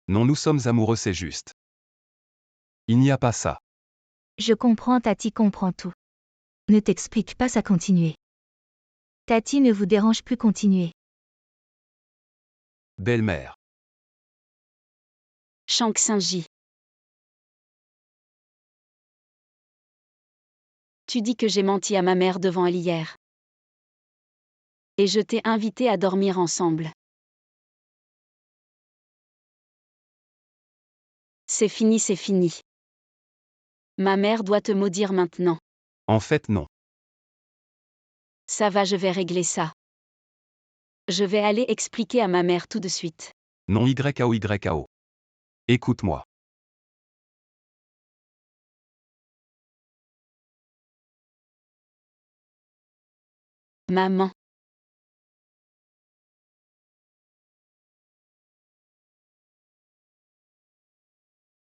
Non, nous sommes amoureux, c'est juste. Il n'y a pas ça. Je comprends, Tati comprend tout. Ne t'explique pas, ça continuer. Tati ne vous dérange plus, continuer. Belle-mère. Shank Sinji. Tu dis que j'ai menti à ma mère devant elle hier. Et je t'ai invité à dormir ensemble. C'est fini, c'est fini. Ma mère doit te maudire maintenant. En fait, non. Ça va, je vais régler ça. Je vais aller expliquer à ma mère tout de suite. Non, YAO. Écoute-moi. Maman.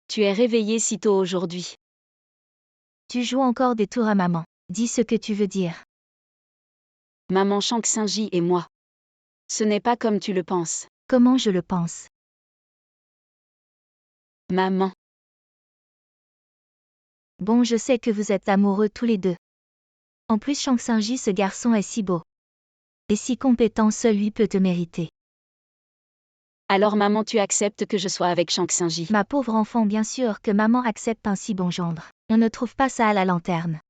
Tu es réveillée si tôt aujourd'hui. Tu joues encore des tours à maman. Dis ce que tu veux dire. Maman Shank Sinji et moi. Ce n'est pas comme tu le penses. Comment je le pense? Maman. Bon, je sais que vous êtes amoureux tous les deux. En plus, Shank Sinji, ce garçon est si beau. Et si compétent, seul lui peut te mériter. Alors maman, tu acceptes que je sois avec Shank Sinji? Ma pauvre enfant, bien sûr que maman accepte un si bon gendre. On ne trouve pas ça à la lanterne.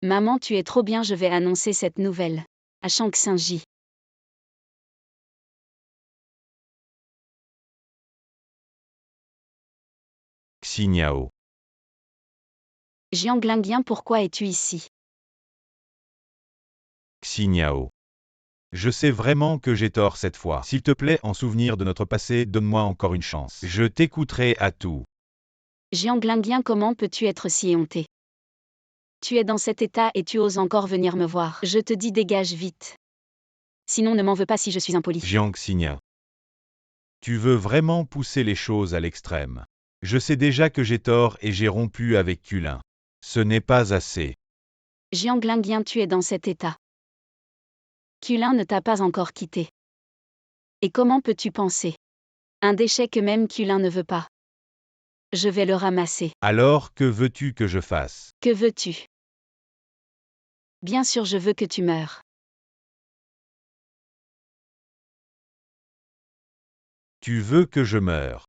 Maman, tu es trop bien, je vais annoncer cette nouvelle. À Shank Sinji. Xiao. Jianglingien, pourquoi es-tu ici? Xiao. Je sais vraiment que j'ai tort cette fois. S'il te plaît, en souvenir de notre passé, donne-moi encore une chance. Je t'écouterai à tout. Jianglingien, comment peux-tu être si honté? Tu es dans cet état et tu oses encore venir me voir. Je te dis, dégage vite. Sinon, ne m'en veux pas si je suis impoli. Jiang Xia. Tu veux vraiment pousser les choses à l'extrême. Je sais déjà que j'ai tort et j'ai rompu avec Kulin. Ce n'est pas assez. Jiang, tu es dans cet état. Kulin ne t'a pas encore quitté. Et comment peux-tu penser? Un déchet que même Kulin ne veut pas. Je vais le ramasser. Alors que veux-tu que je fasse? Que veux-tu? Bien sûr, je veux que tu meures. Tu veux que je meure?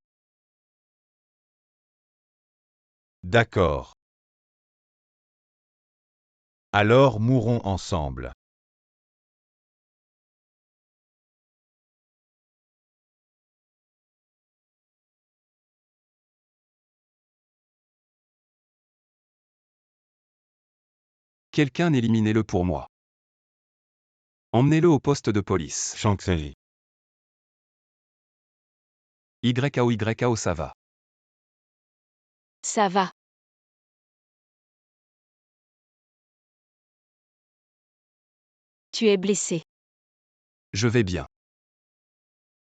D'accord. Alors mourons ensemble. Quelqu'un éliminez-le pour moi. Emmenez-le au poste de police. Shang Tsung. YAO ça va. Ça va. Tu es blessé. Je vais bien.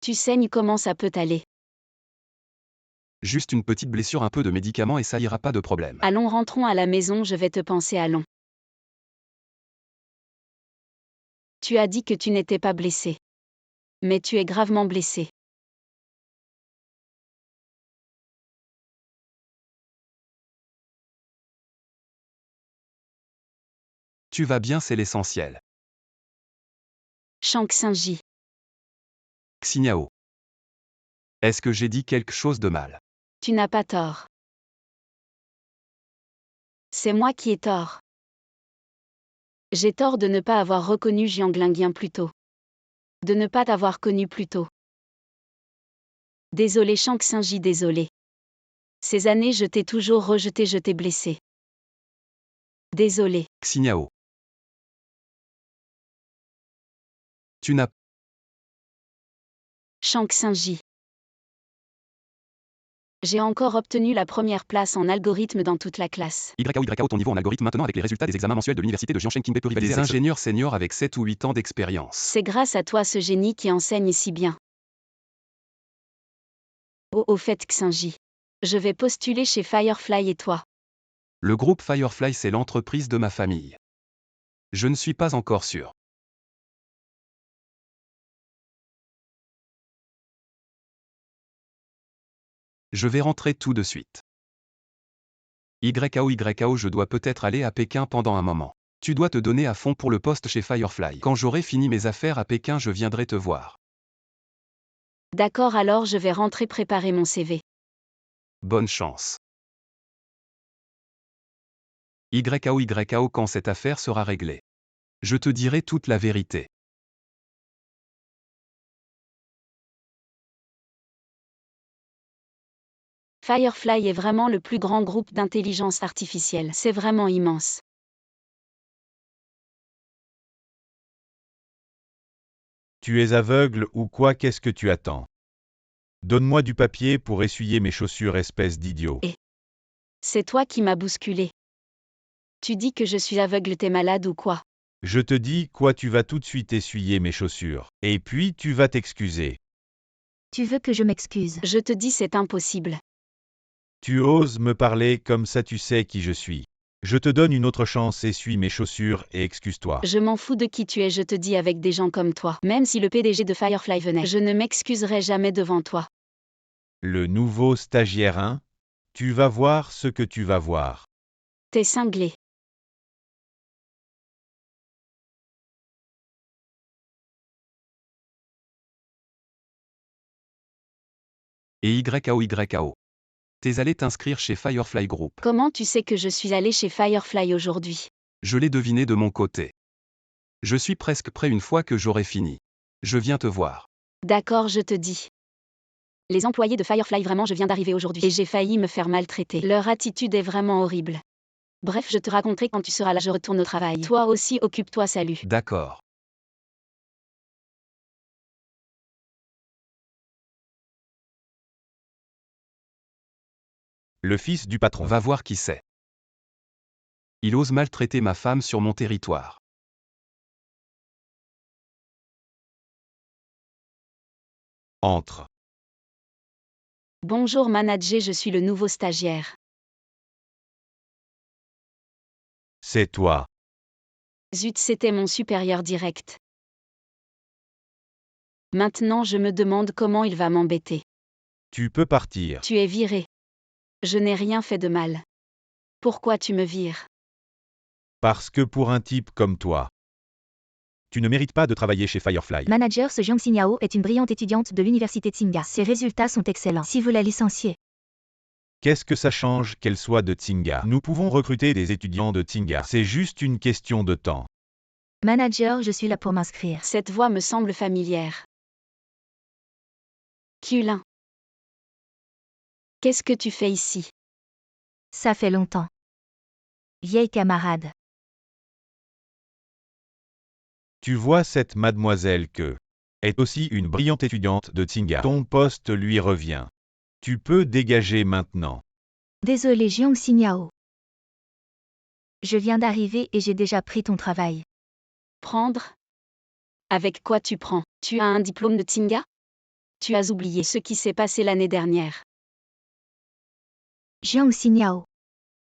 Tu saignes, comment ça peut aller? Juste une petite blessure, un peu de médicaments et ça ira, pas de problème. Allons, rentrons à la maison, je vais te penser, allons. Tu as dit que tu n'étais pas blessé. Mais tu es gravement blessé. Tu vas bien, c'est l'essentiel. Shang Tsung. Xinyao. Est-ce que j'ai dit quelque chose de mal? Tu n'as pas tort. C'est moi qui ai tort. J'ai tort de ne pas avoir reconnu Jiang plus tôt. De ne pas t'avoir connu plus tôt. Désolé Shang Tsung, désolé. Ces années je t'ai toujours rejeté, je t'ai blessé. Désolé. Xinyao. Tu n'as Shang Tsung. J'ai encore obtenu la première place en algorithme dans toute la classe. YAO ton niveau en algorithme maintenant avec les résultats des examens mensuels de l'université de Jiangshan Qingpei peut rivaliser avec ingénieurs seniors avec 7 ou 8 ans d'expérience. C'est grâce à toi, ce génie qui enseigne si bien. Oh, au fait Xinji. Je vais postuler chez Firefly et toi? Le groupe Firefly, c'est l'entreprise de ma famille. Je ne suis pas encore sûr. Je vais rentrer tout de suite. YAO, je dois peut-être aller à Pékin pendant un moment. Tu dois te donner à fond pour le poste chez Firefly. Quand j'aurai fini mes affaires à Pékin, je viendrai te voir. D'accord, alors je vais rentrer préparer mon CV. Bonne chance. YAO quand cette affaire sera réglée. Je te dirai toute la vérité. Firefly est vraiment le plus grand groupe d'intelligence artificielle. C'est vraiment immense. Tu es aveugle ou quoi? Qu'est-ce que tu attends? Donne-moi du papier pour essuyer mes chaussures, espèce d'idiot. C'est toi qui m'as bousculé. Tu dis que je suis aveugle, t'es malade ou quoi? Je te dis quoi? Tu vas tout de suite essuyer mes chaussures. Et puis tu vas t'excuser. Tu veux que je m'excuse? Je te dis, c'est impossible. Tu oses me parler comme ça, tu sais qui je suis. Je te donne une autre chance, essuie mes chaussures et excuse-toi. Je m'en fous de qui tu es, je te dis, avec des gens comme toi. Même si le PDG de Firefly venait, je ne m'excuserai jamais devant toi. Le nouveau stagiaire 1? Tu vas voir ce que tu vas voir. T'es cinglé. Et YAO. T'es allé t'inscrire chez Firefly Group. Comment tu sais que je suis allé chez Firefly aujourd'hui? Je l'ai deviné de mon côté. Je suis presque prêt une fois que j'aurai fini. Je viens te voir. D'accord, je te dis. Les employés de Firefly, vraiment, je viens d'arriver aujourd'hui. Et j'ai failli me faire maltraiter. Leur attitude est vraiment horrible. Bref, je te raconterai quand tu seras là, je retourne au travail. Toi aussi, occupe-toi, salut. D'accord. Le fils du patron. Va voir qui c'est. Il ose maltraiter ma femme sur mon territoire. Entre. Bonjour manager, je suis le nouveau stagiaire. C'est toi. Zut, c'était mon supérieur direct. Maintenant je me demande comment il va m'embêter. Tu peux partir. Tu es viré. Je n'ai rien fait de mal. Pourquoi tu me vires? Parce que pour un type comme toi, tu ne mérites pas de travailler chez Firefly. Manager, ce Jiang Xinyao est une brillante étudiante de l'université Tsinghua. Ses résultats sont excellents. Si vous la licenciez, Qu'est-ce que ça change qu'elle soit de Tsinghua? Nous pouvons recruter des étudiants de Tsinghua. C'est juste une question de temps. manager, je suis là pour m'inscrire. Cette voix me semble familière. Kulin. Qu'est-ce que tu fais ici? Ça fait longtemps. Vieille camarade. Tu vois cette mademoiselle que est aussi une brillante étudiante de Tsinghua. Ton poste lui revient. Tu peux dégager maintenant. Désolé Jiang Xinyao. Je viens d'arriver et j'ai déjà pris ton travail. Prendre? Avec quoi tu prends? Tu as un diplôme de Tsinghua? Tu as oublié ce qui s'est passé l'année dernière. Jiang Xinyao.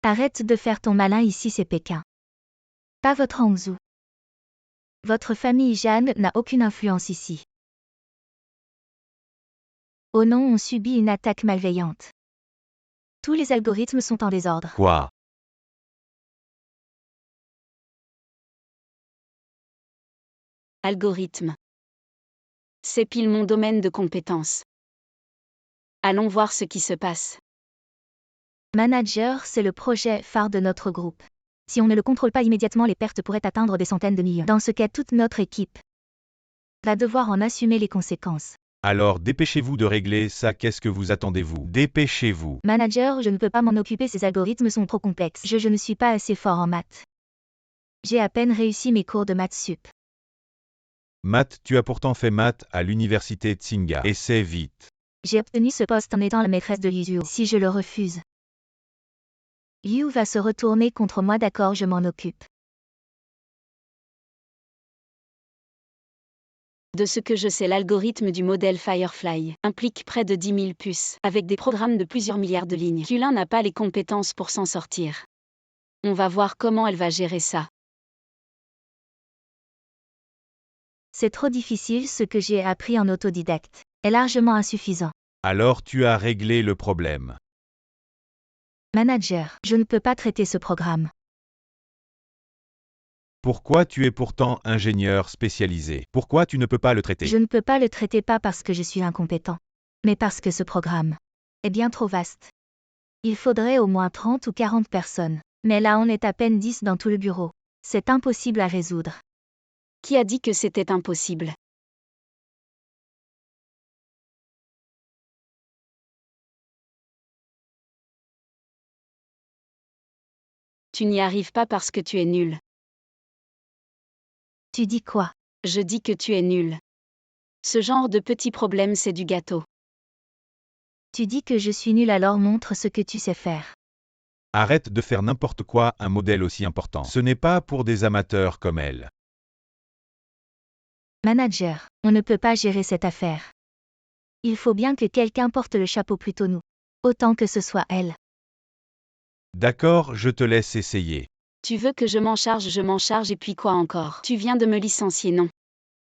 Arrête de faire ton malin ici, c'est Pékin. Pas votre Hangzhou. Votre famille Jeanne n'a aucune influence ici. Oh non, on subit une attaque malveillante. Tous les algorithmes sont en désordre. Quoi? Algorithme. C'est pile mon domaine de compétence. Allons voir ce qui se passe. Manager, c'est le projet phare de notre groupe. Si on ne le contrôle pas immédiatement, les pertes pourraient atteindre des centaines de millions. Dans ce cas, toute notre équipe va devoir en assumer les conséquences. Alors dépêchez-vous de régler ça. Qu'est-ce que vous attendez-vous? Dépêchez-vous. Manager, je ne peux pas m'en occuper, ces algorithmes sont trop complexes. Je ne suis pas assez fort en maths. J'ai à peine réussi mes cours de maths sup. Matt, tu as pourtant fait maths à l'université Tsinghua. Essaie vite. J'ai obtenu ce poste en étant la maîtresse de Liu. Si je le refuse, Liu va se retourner contre moi. D'accord, je m'en occupe. De ce que je sais, l'algorithme du modèle Firefly implique près de 10 000 puces, avec des programmes de plusieurs milliards de lignes. Kulin n'a pas les compétences pour s'en sortir. On va voir comment elle va gérer ça. C'est trop difficile, ce que j'ai appris en autodidacte est largement insuffisant. Alors tu as réglé le problème. Manager, je ne peux pas traiter ce programme. Pourquoi tu es pourtant ingénieur spécialisé? Pourquoi tu ne peux pas le traiter? Je ne peux pas le traiter, pas parce que je suis incompétent, mais parce que ce programme est bien trop vaste. Il faudrait au moins 30 ou 40 personnes. Mais là on est à peine 10 dans tout le bureau. C'est impossible à résoudre. Qui a dit que c'était impossible? Tu n'y arrives pas parce que tu es nul. Tu dis quoi? Je dis que tu es nul. Ce genre de petits problèmes, c'est du gâteau. Tu dis que je suis nul, alors montre ce que tu sais faire. Arrête de faire n'importe quoi, un modèle aussi important. Ce n'est pas pour des amateurs comme elle. Manager, on ne peut pas gérer cette affaire. Il faut bien que quelqu'un porte le chapeau, plutôt nous. Autant que ce soit elle. D'accord, je te laisse essayer. Tu veux que je m'en charge et puis quoi encore? Tu viens de me licencier, non?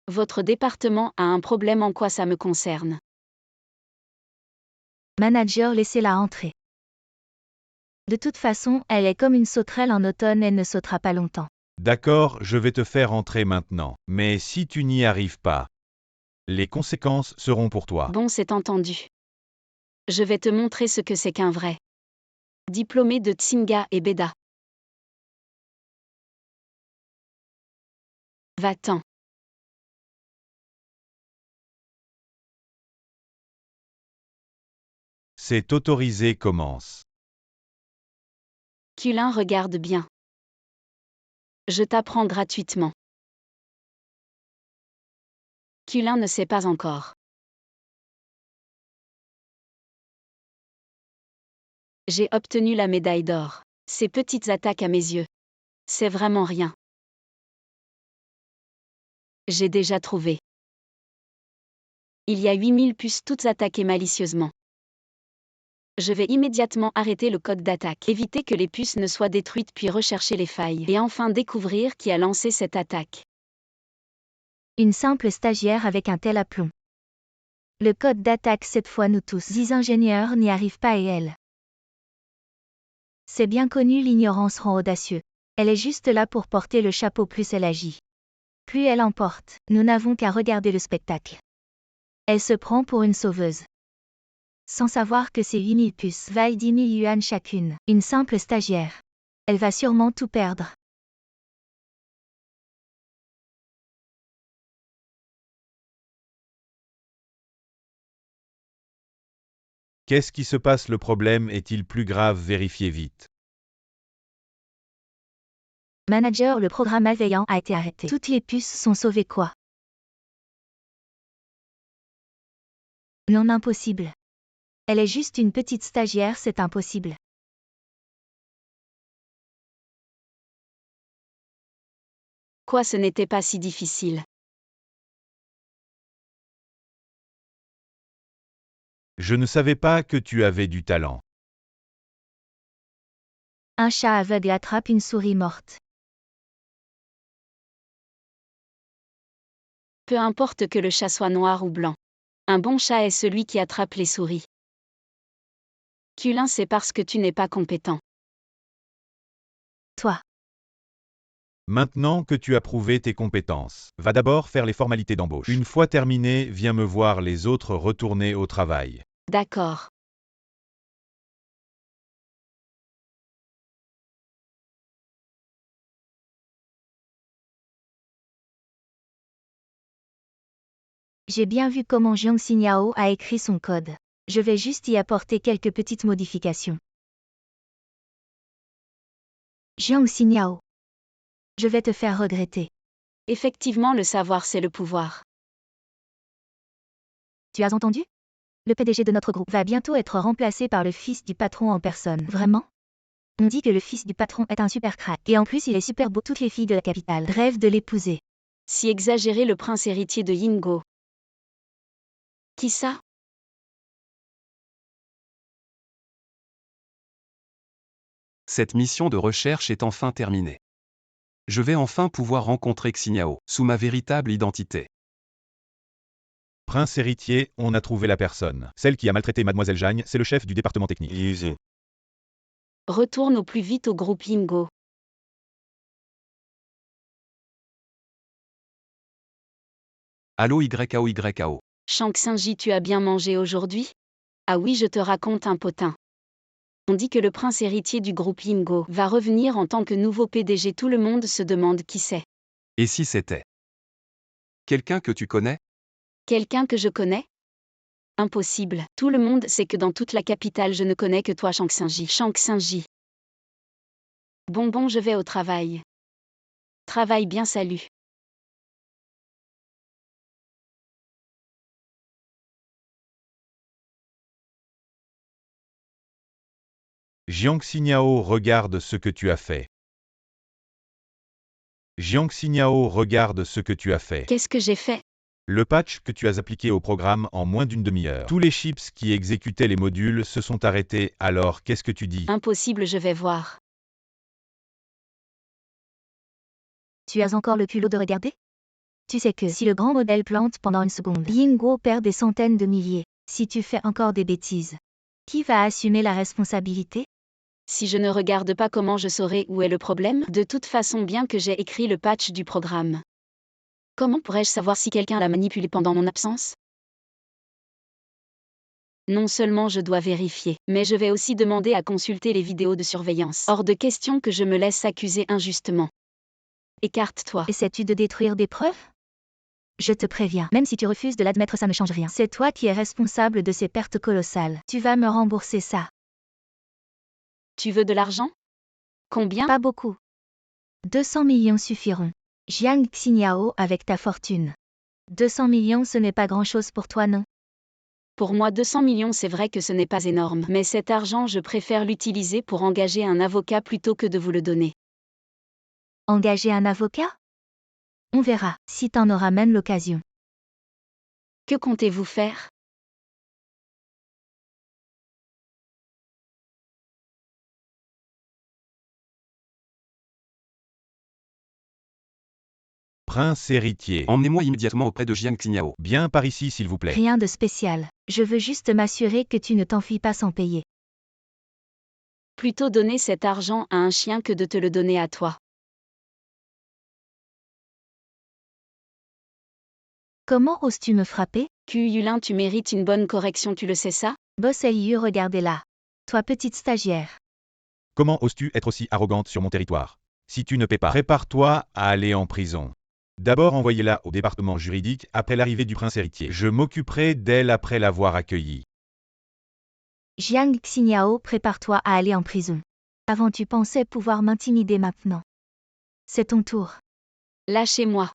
Votre département a un problème, en quoi ça me concerne? Manager, laissez-la entrer. De toute façon, elle est comme une sauterelle en automne, elle ne sautera pas longtemps. D'accord, je vais te faire entrer maintenant. Mais si tu n'y arrives pas, les conséquences seront pour toi. Bon, c'est entendu. Je vais te montrer ce que c'est qu'un vrai diplômé de Tsinghua et Beda. Va-t'en. C'est autorisé, commence. Kulin, regarde bien. Je t'apprends gratuitement. Kulin ne sait pas encore. J'ai obtenu la médaille d'or. Ces petites attaques à mes yeux, c'est vraiment rien. J'ai déjà trouvé. Il y a 8000 puces toutes attaquées malicieusement. Je vais immédiatement arrêter le code d'attaque, éviter que les puces ne soient détruites puis rechercher les failles, et enfin découvrir qui a lancé cette attaque. Une simple stagiaire avec un tel aplomb. Le code d'attaque cette fois nous tous. 10 ingénieurs n'y arrivent pas et elle. C'est bien connu, l'ignorance rend audacieux. Elle est juste là pour porter le chapeau, plus elle agit. Plus elle emporte, nous n'avons qu'à regarder le spectacle. Elle se prend pour une sauveuse. Sans savoir que ces 8000 puces valent 10 000 yuan chacune, une simple stagiaire. Elle va sûrement tout perdre. Qu'est-ce qui se passe? Le problème est-il plus grave? Vérifiez vite. Manager, le programme malveillant a été arrêté. Toutes les puces sont sauvées quoi? Non, impossible. Elle est juste une petite stagiaire, c'est impossible. Quoi, ce n'était pas si difficile. Je ne savais pas que tu avais du talent. Un chat aveugle attrape une souris morte. Peu importe que le chat soit noir ou blanc. Un bon chat est celui qui attrape les souris. Culin, c'est parce que tu n'es pas compétent. Toi. Maintenant que tu as prouvé tes compétences, va d'abord faire les formalités d'embauche. Une fois terminé, viens me voir, les autres retourner au travail. D'accord. J'ai bien vu comment Jiang Xinyao a écrit son code. Je vais juste y apporter quelques petites modifications. Jiang Xinyao. Je vais te faire regretter. Effectivement, le savoir, c'est le pouvoir. Tu as entendu? Le PDG de notre groupe va bientôt être remplacé par le fils du patron en personne. Vraiment? On dit que le fils du patron est un super crack. Et en plus, il est super beau. Toutes les filles de la capitale rêvent de l'épouser. Si exagéré, le prince héritier de Yingo. Qui ça? Cette mission de recherche est enfin terminée. Je vais enfin pouvoir rencontrer Xinyao, sous ma véritable identité. Prince héritier, on a trouvé la personne. Celle qui a maltraité Mademoiselle Jagne, c'est le chef du département technique. Retourne au plus vite au groupe Yingo. Allô YAO. Shang Xingji, tu as bien mangé aujourd'hui? Ah oui, je te raconte un potin. On dit que le prince héritier du groupe Yingo va revenir en tant que nouveau PDG. Tout le monde se demande qui c'est. Et si c'était quelqu'un que tu connais? Quelqu'un que je connais? Impossible. Tout le monde sait que dans toute la capitale, je ne connais que toi, Shang Xingji. Shang Xingji. Bon, je vais au travail. Travaille bien, salut. Jiang Xinyao, regarde ce que tu as fait. Jiang Xinyao, regarde ce que tu as fait. Qu'est-ce que j'ai fait? Le patch que tu as appliqué au programme en moins d'une demi-heure. Tous les chips qui exécutaient les modules se sont arrêtés, alors qu'est-ce que tu dis? Impossible, je vais voir. Tu as encore le culot de regarder? Tu sais que si le grand modèle plante pendant une seconde, Yingo perd des centaines de milliers. Si tu fais encore des bêtises, qui va assumer la responsabilité? Si je ne regarde pas, comment je saurai où est le problème? De toute façon, bien que j'ai écrit le patch du programme. Comment pourrais-je savoir si quelqu'un l'a manipulé pendant mon absence? Non seulement je dois vérifier, mais je vais aussi demander à consulter les vidéos de surveillance. Hors de question que je me laisse accuser injustement. Écarte-toi. Essaies-tu de détruire des preuves? Je te préviens, même si tu refuses de l'admettre, ça ne change rien. C'est toi qui es responsable de ces pertes colossales. Tu vas me rembourser ça. Tu veux de l'argent? Combien? Pas beaucoup. 200 millions suffiront. Jiang Xinyao, avec ta fortune. 200 millions, ce n'est pas grand-chose pour toi, non? Pour moi, 200 millions, c'est vrai que ce n'est pas énorme. Mais cet argent, je préfère l'utiliser pour engager un avocat plutôt que de vous le donner. Engager un avocat? On verra, si t'en auras même l'occasion. Que comptez-vous faire? Prince héritier. Emmenez-moi immédiatement auprès de Jiang Xingyao. Bien par ici s'il vous plaît. Rien de spécial. Je veux juste m'assurer que tu ne t'enfuis pas sans payer. Plutôt donner cet argent à un chien que de te le donner à toi. Comment oses-tu me frapper? Yulin, tu mérites une bonne correction, tu le sais ça? Boss Liu, regardez-la. Toi petite stagiaire. Comment oses-tu être aussi arrogante sur mon territoire? Si tu ne paies pas, prépare-toi à aller en prison. D'abord envoyez-la au département juridique après l'arrivée du prince héritier. Je m'occuperai d'elle après l'avoir accueillie. Jiang Xingyao, prépare-toi à aller en prison. Avant tu pensais pouvoir m'intimider, maintenant. C'est ton tour. Lâchez-moi.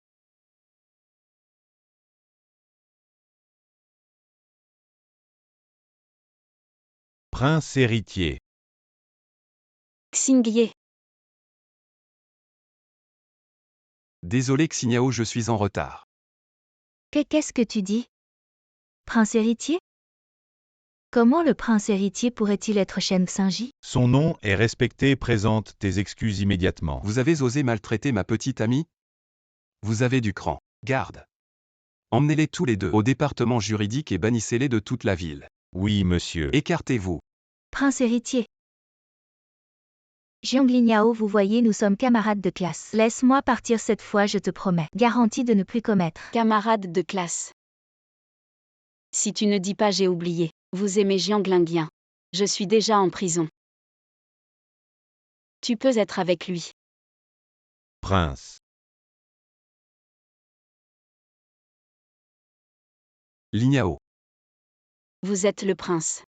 Prince héritier. Xingye. Désolé Xingyao, je suis en retard. Qu'est-ce que tu dis? Prince héritier? Comment le prince héritier pourrait-il être Shen Xingyi? Son nom est respecté, présente tes excuses immédiatement. Vous avez osé maltraiter ma petite amie? Vous avez du cran. Garde. Emmenez-les tous les deux au département juridique et bannissez-les de toute la ville. Oui, monsieur. Écartez-vous. Prince héritier. Jiang Lignao, vous voyez, nous sommes camarades de classe. Laisse-moi partir cette fois, je te promets. Garantie de ne plus commettre. Camarade de classe. Si tu ne dis pas j'ai oublié, vous aimez Jiang Linguien. Je suis déjà en prison. Tu peux être avec lui. Prince. Lignao. Vous êtes le prince.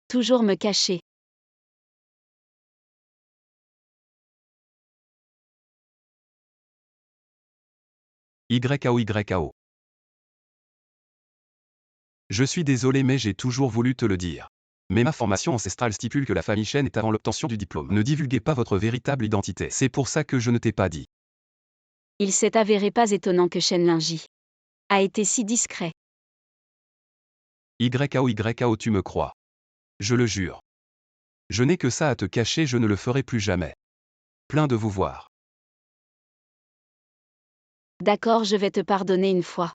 Toujours me cacher. YAO. Je suis désolé mais j'ai toujours voulu te le dire. Mais ma formation ancestrale stipule que la famille Shen est avant l'obtention du diplôme. Ne divulguez pas votre véritable identité. C'est pour ça que je ne t'ai pas dit. Il s'est avéré pas étonnant que Shen Lingyi a été si discret. YAO, tu me crois. Je le jure. Je n'ai que ça à te cacher, je ne le ferai plus jamais. Plein de vous voir. D'accord, je vais te pardonner une fois.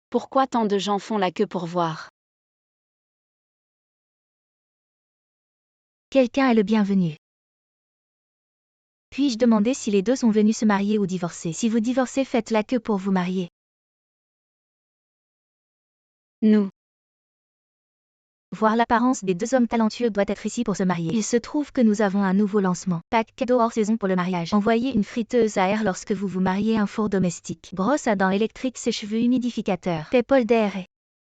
Pourquoi tant de gens font la queue pour voir? Quelqu'un est le bienvenu. Puis-je demander si les deux sont venus se marier ou divorcer? Si vous divorcez, faites la queue pour vous marier. Nous. Voir l'apparence des deux hommes talentueux doit être ici pour se marier. Il se trouve que nous avons un nouveau lancement. Pack cadeau hors saison pour le mariage. Envoyez une friteuse à air lorsque vous vous mariez, un four domestique. Brosse à dents électrique, sèche-cheveux, humidificateur. Paypal d'air.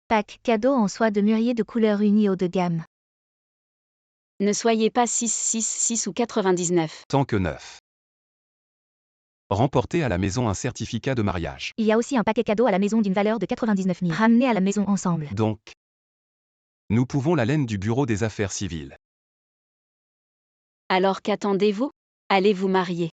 Pack cadeau en soie de mûrier de couleur unie haut de gamme. Ne soyez pas 666 ou 99. Tant que 9. Remportez à la maison un certificat de mariage. Il y a aussi un paquet cadeau à la maison d'une valeur de 99 000. Ramenez à la maison ensemble. Donc, nous pouvons la laine du bureau des affaires civiles. Alors qu'attendez-vous? Allez vous marier.